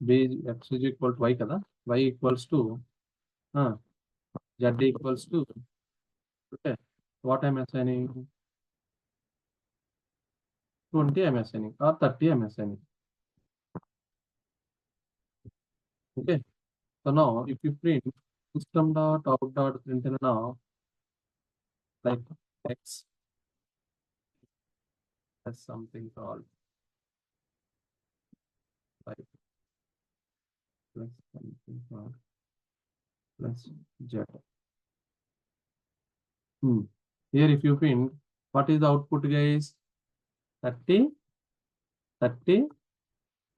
b, x is equal to y kada, y equals to z equals to, okay, what I'm assigning, 20 I'm assigning, or 30 I'm assigning. Okay, so now if you print system dot out dot println now, like x has something called 5 plus something called plus z. Here if you print, what is the output, guys? 30, 30,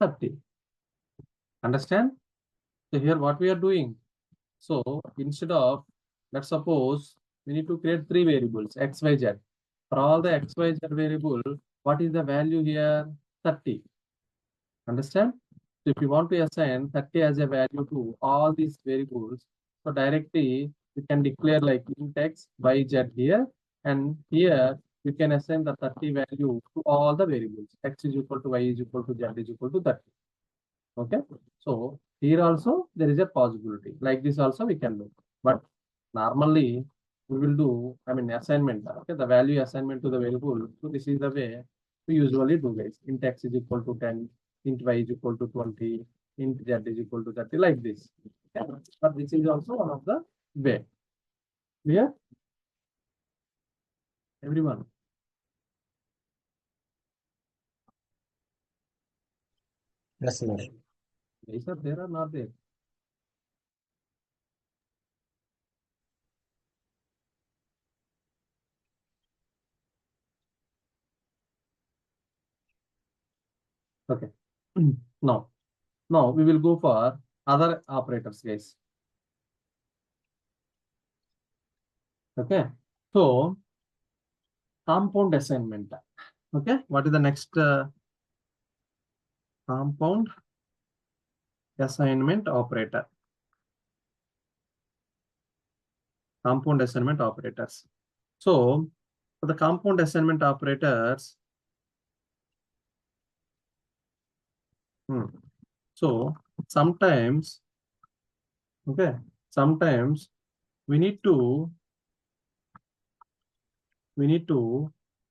30. Understand? So here what we are doing? So instead of, let's suppose we need to create 3 variables, x, y, z. For all the x, y, z variable, what is the value here? 30. Understand? So if you want to assign 30 as a value to all these variables, so directly you can declare like int x, y, z here, and here you can assign the 30 value to all the variables. X is equal to y is equal to z is equal to 30. Okay, so here also there is a possibility like this also we can do, but normally we will do, I mean, assignment. Okay, the value assignment to the variable. So this is the way we usually do, guys. Int x is equal to 10, int y is equal to 20, int z is equal to 30, like this. Okay? But this is also one of the way. Clear? Everyone? Yes, sir. Guys are there or not there? Okay. Now we will go for other operators, guys. Okay, so compound assignment. Okay, what is the next compound assignment operator? Compound assignment operators. So for the compound assignment operators, so sometimes, okay, sometimes we need to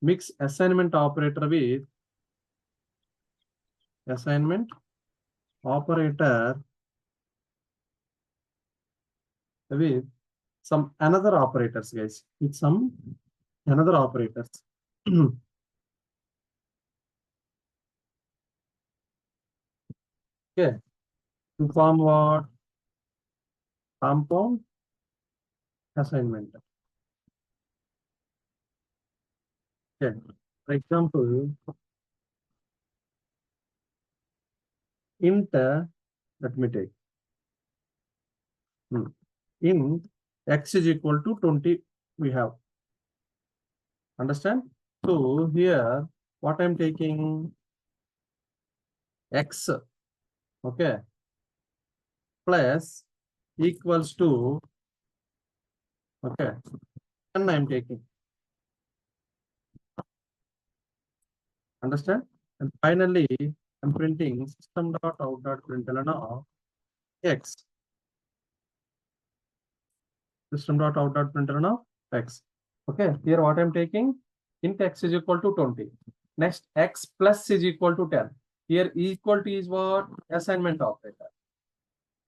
mix assignment operator with assignment operator with some another operators, guys. With some another operators. Okay. To form what? Compound assignment. Okay. For example, int, let me take. In x is equal to 20, we have. Understand? So here, what I'm taking x, okay, plus equals to, okay, and I'm taking. Understand? And finally, I'm printing system.out.println of x. System.out.println of x. Okay, here what I'm taking, int x is equal to 20. Next, x plus is equal to 10. Here equal to is what? Assignment operator.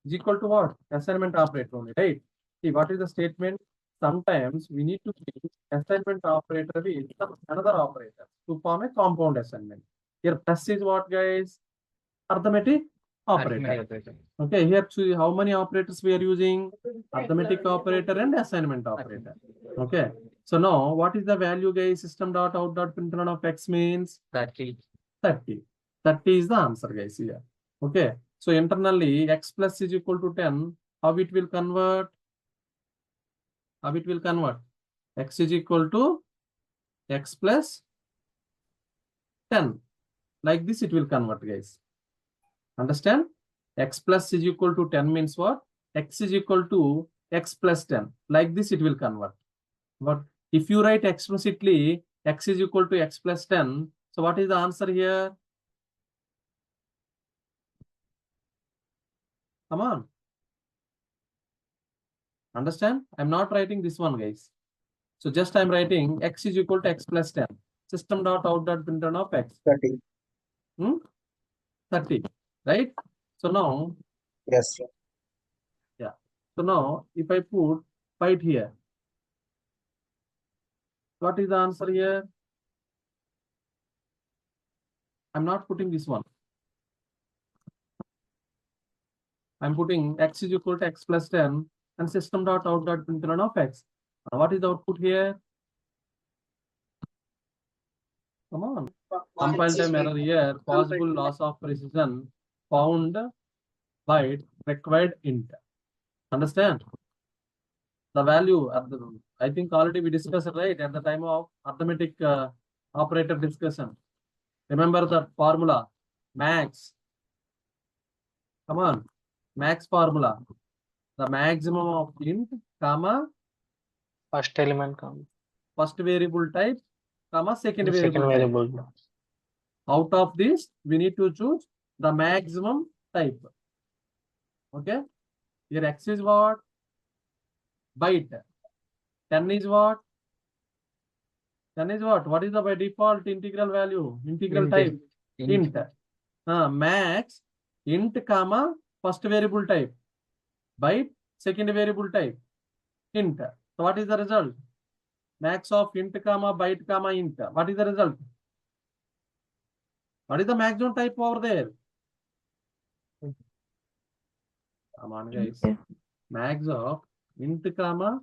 Is equal to what? Assignment operator only, right? See, what is the statement? Sometimes we need to change assignment operator with some another operator to form a compound assignment. Here plus is what, guys? Arithmetic operator. Arithmetic operator. Okay, here how many operators we are using? Arithmetic operator and assignment operator. Okay, so now what is the value, guys? System.out.println of x means 30. 30. 30 is the answer, guys, here. Okay, so internally x plus is equal to 10. How it will convert? How it will convert? X is equal to x plus 10. Like this it will convert, guys. Understand? X plus is equal to 10 means what? X is equal to x plus 10. Like this it will convert. But if you write explicitly x is equal to x plus 10, so what is the answer here? Come on. Understand? I'm not writing this one, guys. So just I'm writing x is equal to x plus 10. System.out.println of x. 30. 30. Right? So now, Yes. yeah. So now if I put byte here, what is the answer here? I'm not putting this one. I'm putting x is equal to x plus 10 and system.out.println of x. What is the output here? Come on. Compile time error here. Possible loss of precision found byte required int. Understand? The value at the, I think already we discussed it, right, at the time of arithmetic operator discussion. Remember the formula, max. Come on, max formula. The maximum of int, comma, First element come. first variable type, comma, second Second variable type. variable. Out of this, we need to choose the maximum type. Okay. Here x is what? Byte. 10 is what? 10 is what? What is the by default integral value? Integral Int. type. Int. Max int comma first variable type. Byte second variable type. Int. So what is the result? Max of int comma byte comma int. What is the result? What is the maximum type over there? Come on, guys. Max of int comma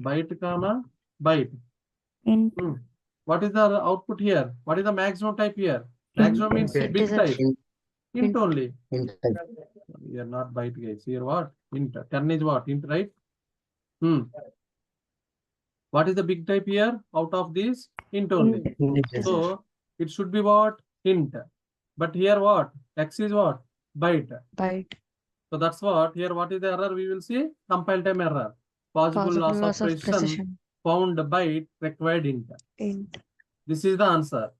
byte comma byte. Int. What is the output here? What is the maximum type here? Maximum means big Integer. type. Int only. Int. We are not byte, guys. Here what? Int. 10 is what? Int, right? What is the big type here? Out of this? Int only. Integer. So it should be what? Int. But here what? X is what? Byte. Byte. So that's what. Here what is the error? We will see compile time error. Possible loss of precision found byte required int. Int. This is the answer.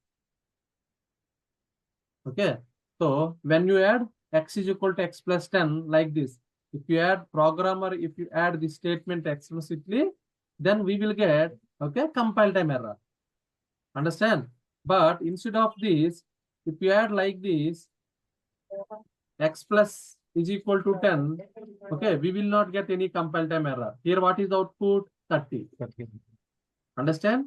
Okay. So when you add x is equal to x plus 10 like this, if you add this statement explicitly, then we will get, okay, compile time error. Understand? But instead of this, if you add like this, x plus is equal to 10, okay, we will not get any compile time error. Here, what is the output? 30. Okay. Understand?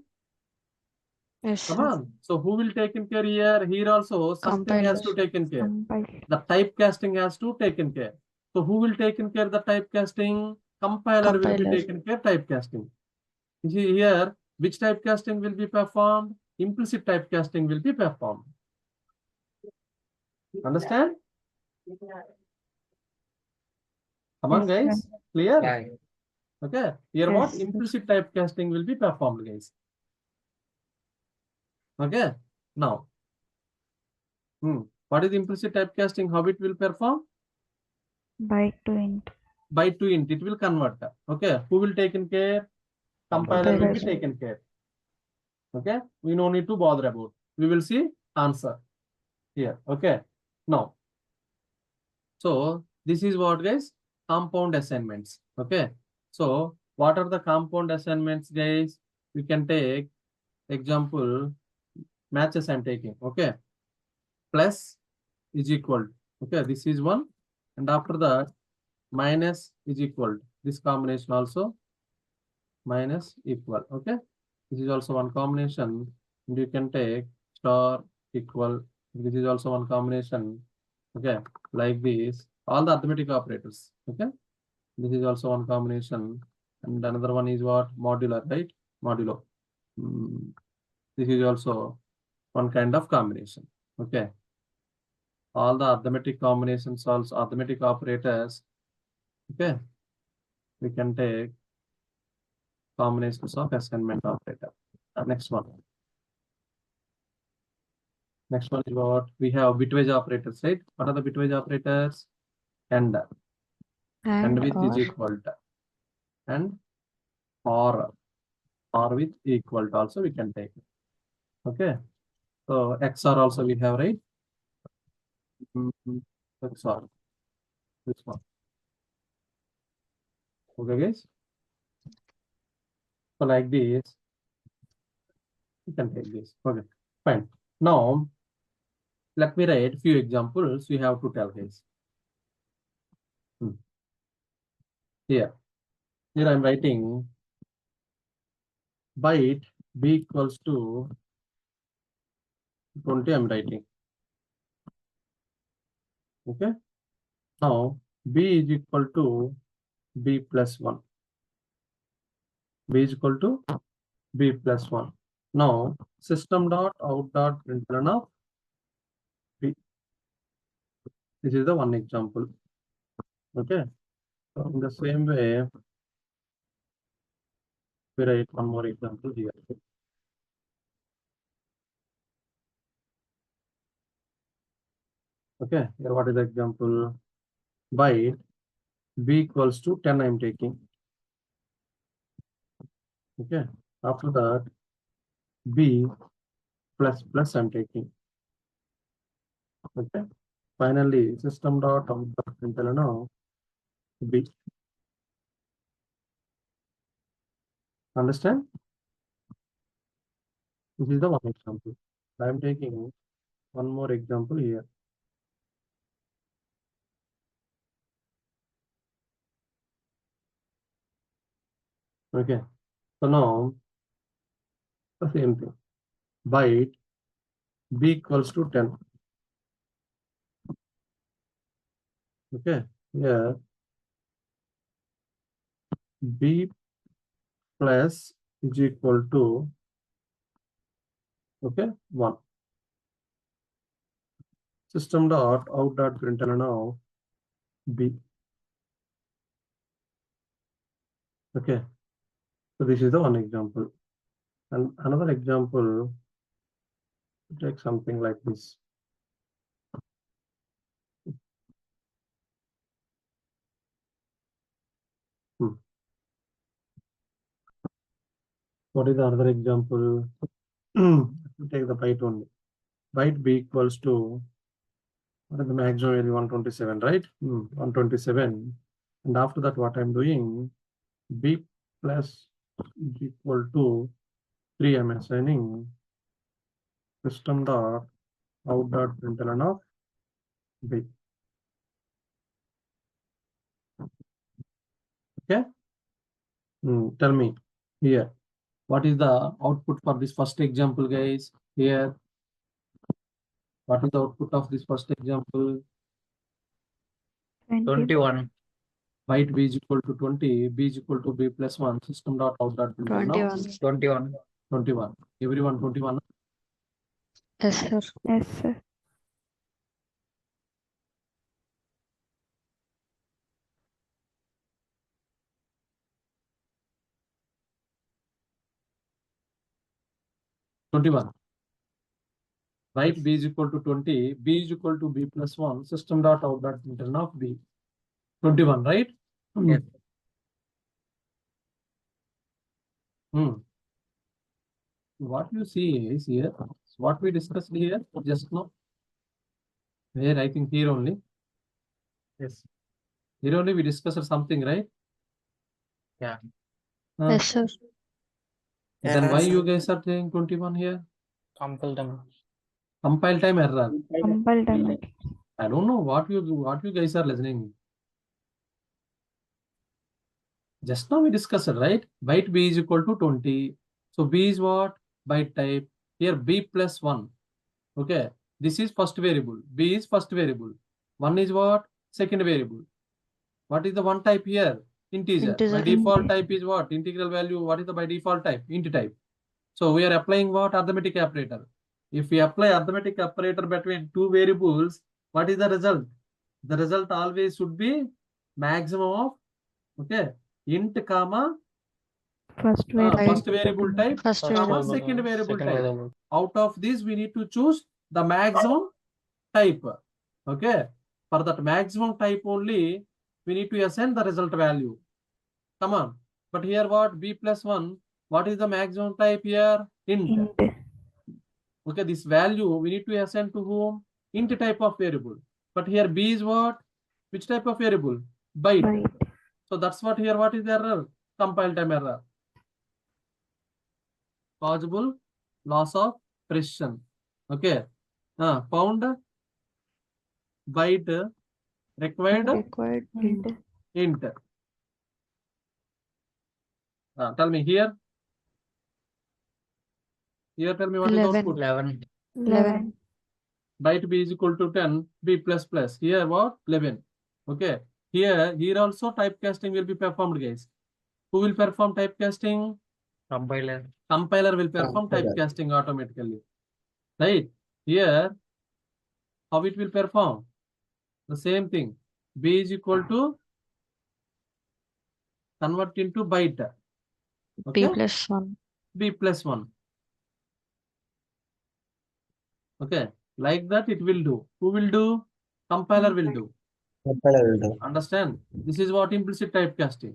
Yes, Come sir. on. So who will take in care here? Here also something has to Compilers. take in care. Compile. The typecasting has to take in care. So who will take in care the typecasting? Compiler will be Compiler. taken care typecasting. You see here, which typecasting will be performed? Implicit typecasting will be performed. Understand? Come on, Yes, guys. Clear? Yeah. Okay. Here what? Yes. Implicit typecasting will be performed, guys. Okay. Now, what is implicit typecasting? How it will perform? Byte to int. Byte to int. It will convert. Okay. Who will take in care? Compiler will be Compilers. taken care. Okay. We no need to bother about. We will see answer here. Okay. Now, so this is what, guys? Compound assignments. Okay. So what are the compound assignments, guys? You can take example matches I'm taking. Okay. Plus is equal. Okay. This is one. And after that, minus is equal. This combination also minus equal. Okay. This is also one combination. And you can take star equal. This is also one combination. Okay. Like this. All the arithmetic operators. Okay. This is also one combination. And another one is what? Modular, right? Modulo. This is also one kind of combination. Okay. All the arithmetic combinations, also arithmetic operators. Okay. We can take combinations of assignment operator. Next one. Next one is what? We have bitwise operators, right? What are the bitwise operators? And with or. is equal to. And or with equal to also we can take. Okay. So XOR also we have, right? XOR. This one. Okay, guys. So like this, you can take this. Okay, fine. Now, let me write few examples. You have to tell, guys. Here I'm writing byte b equals to 20. I'm writing. Okay. Now b is equal to b plus 1. B is equal to b plus 1. Now system dot out dot println of b. This is the one example. Okay. So in the same way, we write one more example here. Okay. Here what is the example? Byte b equals to 10 I'm taking. Okay. After that, b plus plus I'm taking. Okay. Finally, system dot out dot println now b. Understand? This is the one example. I'm taking one more example here. Okay. So now the same thing. Byte b equals to 10. Okay. Here b plus is equal to 1. System dot out dot println now b. Okay. So this is the one example. And another example, take something like this. What is the other example? Take the byte only. Byte b equals to, what is the maximum value? 127, right? 127. And after that, what I'm doing, b plus is equal to 3. I'm assigning system dot out dot println of b. Okay. Tell me here. What is the output for this first example, guys? Here. What is the output of this first example? 20. 21. Byte b is equal to 20, b is equal to b plus 1, system dot out dot println. Now 21. 21. Everyone 21. Yes, sir. Yes, sir. Byte b is equal to 20, b is equal to b plus 1, system dot out dot println of b. 21, right? Yes. What you see is here, what we discussed here just now. Here, I think here only. Yes. Here only we discussed something, right? Yeah. Yes, sir. Then why you guys are saying 21 here? Compile them. Compile time error. Compile time. I don't know what you guys are listening. Just now we discussed, right? Byte b is equal to 20. So b is what? Byte type. Here b plus 1. Okay. This is first variable. B is first variable. 1 is what? Second variable. What is the one type here? Integer. By Integer. default type is what? Integral value. What is the by default type? Int type. So we are applying what? Arithmetic operator. If we apply arithmetic operator between two variables, what is the result? The result always should be maximum of, okay, int comma First variable. first variable type First comma variable. second variable Second type. variable. Out of this, we need to choose the maximum type. Okay. For that maximum type only, we need to assign the result value. Come on. But here what? B plus 1. What is the maximum type here? Int. Int. Okay, this value we need to assign to whom? Int type of variable. But here B is what? Which type of variable? Byte. Byte. So that's what here. What is the error? Compile time error. Possible loss of precision. Okay. Found byte required Required int. int. Tell me here. Here, tell me what is the 11. output. 11. 11. Byte b is equal to 10, b plus plus. Here what? 11. Okay. Here also typecasting will be performed, guys. Who will perform typecasting? Compiler. Compiler will perform Compiler. typecasting automatically. Right? Here, how it will perform? The same thing. B is equal to convert into byte. Okay? B plus 1. B plus 1. Okay. Like that it will do. Who will do? Compiler will do. Compiler will do. Understand? This is what implicit typecasting.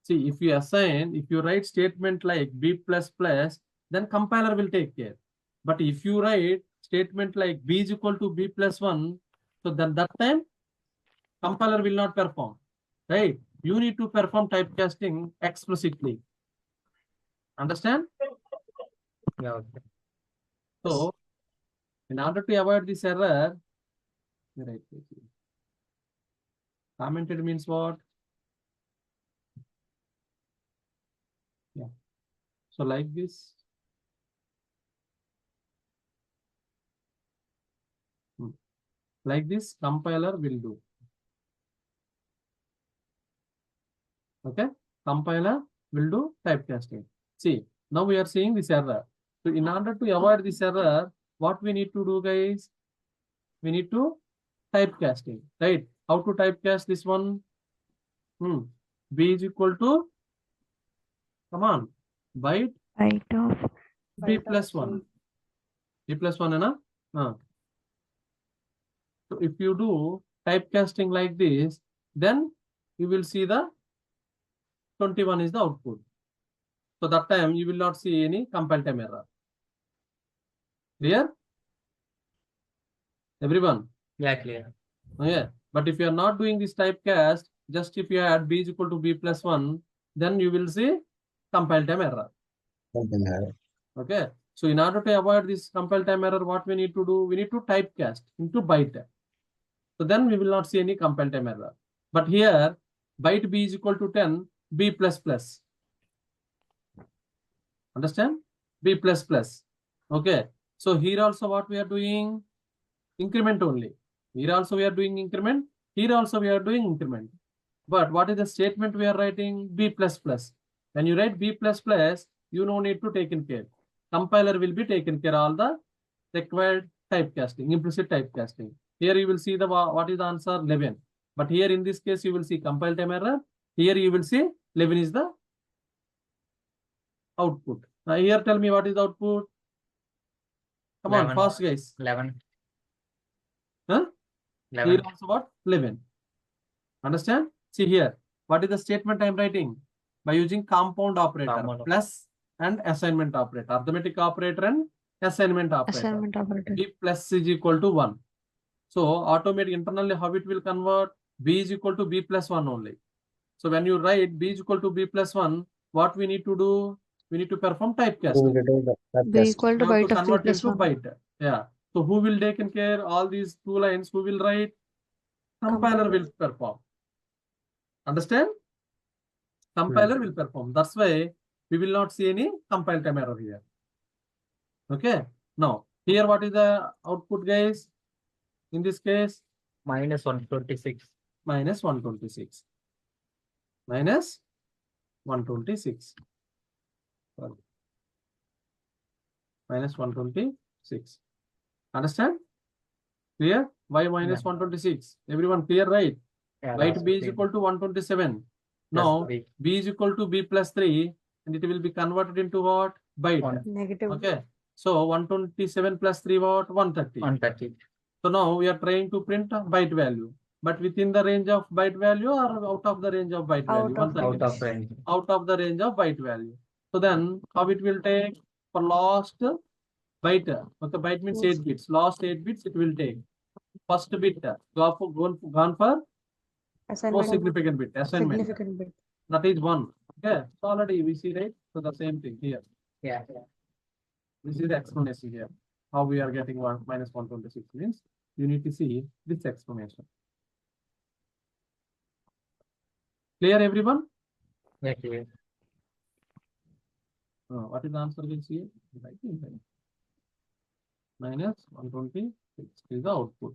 See, if you write statement like b plus plus, then compiler will take care. But if you write statement like b is equal to b plus 1, so then that time compiler will not perform. Right? You need to perform typecasting explicitly. Understand? Yeah. Okay. So, in order to avoid this error, right, commented means what? Yeah. So like this. Like this, compiler will do. Okay, compiler will do typecasting. See, now we are seeing this error. So in order to avoid this error, what we need to do, guys? We need to typecasting, right? How to typecast this one? B is equal to, come on, byte Byte of b plus 1. B plus 1, na? So if you do typecasting like this, then you will see the 21 is the output. So that time you will not see any compile time error. Clear? Everyone? Yeah, clear. Yeah. But if you are not doing this typecast, just if you add b is equal to b plus 1, then you will see compile time error. Compiler. Okay. So in order to avoid this compile time error, what we need to do? We need to typecast into byte. So then we will not see any compile time error. But here, byte b is equal to 10, b plus plus. Understand? B plus plus. Okay. So here also what we are doing? Increment only. Here also we are doing increment. Here also we are doing increment. But what is the statement we are writing? B plus plus. When you write B plus plus, you no need to take in care. Compiler will be taken care of all the required typecasting, implicit typecasting. Here you will see the what is the answer? 11. But here in this case, you will see compile time error. Here you will see 11 is the output. Now here tell me what is the output? Come 11. on, fast guys. 11. Huh? 11. Here also what? 11. Understand? See here. What is the statement I am writing? By using compound operator, Compound. plus and assignment operator, arithmetic operator and assignment operator. Assignment operator. B plus is equal to 1. So automatic internally how it will convert? B is equal to B plus 1 only. So when you write B is equal to B plus 1, what we need to do? We need to perform typecasting. B equal to We have byte to of 3 convert plus into 1. byte. Yeah. So who will take in care all these two lines? Who will write? Compiler will perform. Understand? Compiler will perform. That's why we will not see any compile time error here. Okay. Now here what is the output, guys? In this case, minus 126. minus 126. Minus 126. Sorry. Minus 126. Understand? Clear? Why minus 126? Everyone clear, right? Yeah, Byte that's b is 15. equal to 127. Plus Now 3. b is equal to b plus 3 and it will be converted into what? Byte. One. Negative. Okay. So 127 plus 3 what? 130. 130. So now we are trying to print a byte value. But within the range of byte value or out of the range of byte value? Out of 130. Out of range. Out of the range of byte value. So then how it will take for last byte? Okay, byte means 8 bits. Last 8 bits it will take. First bit gone for most significant bit. Assignment. Significant bit. That is 1. Okay. So already we see, right? So the same thing here. Yeah. This is the explanation here. How we are getting minus 126 means you need to see this explanation. Clear, everyone? Yeah, clear. What is the answer we'll see? Minus 126 is the output.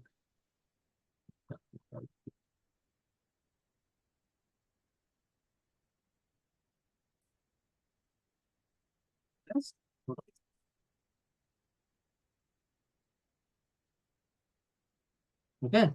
Yes. Okay.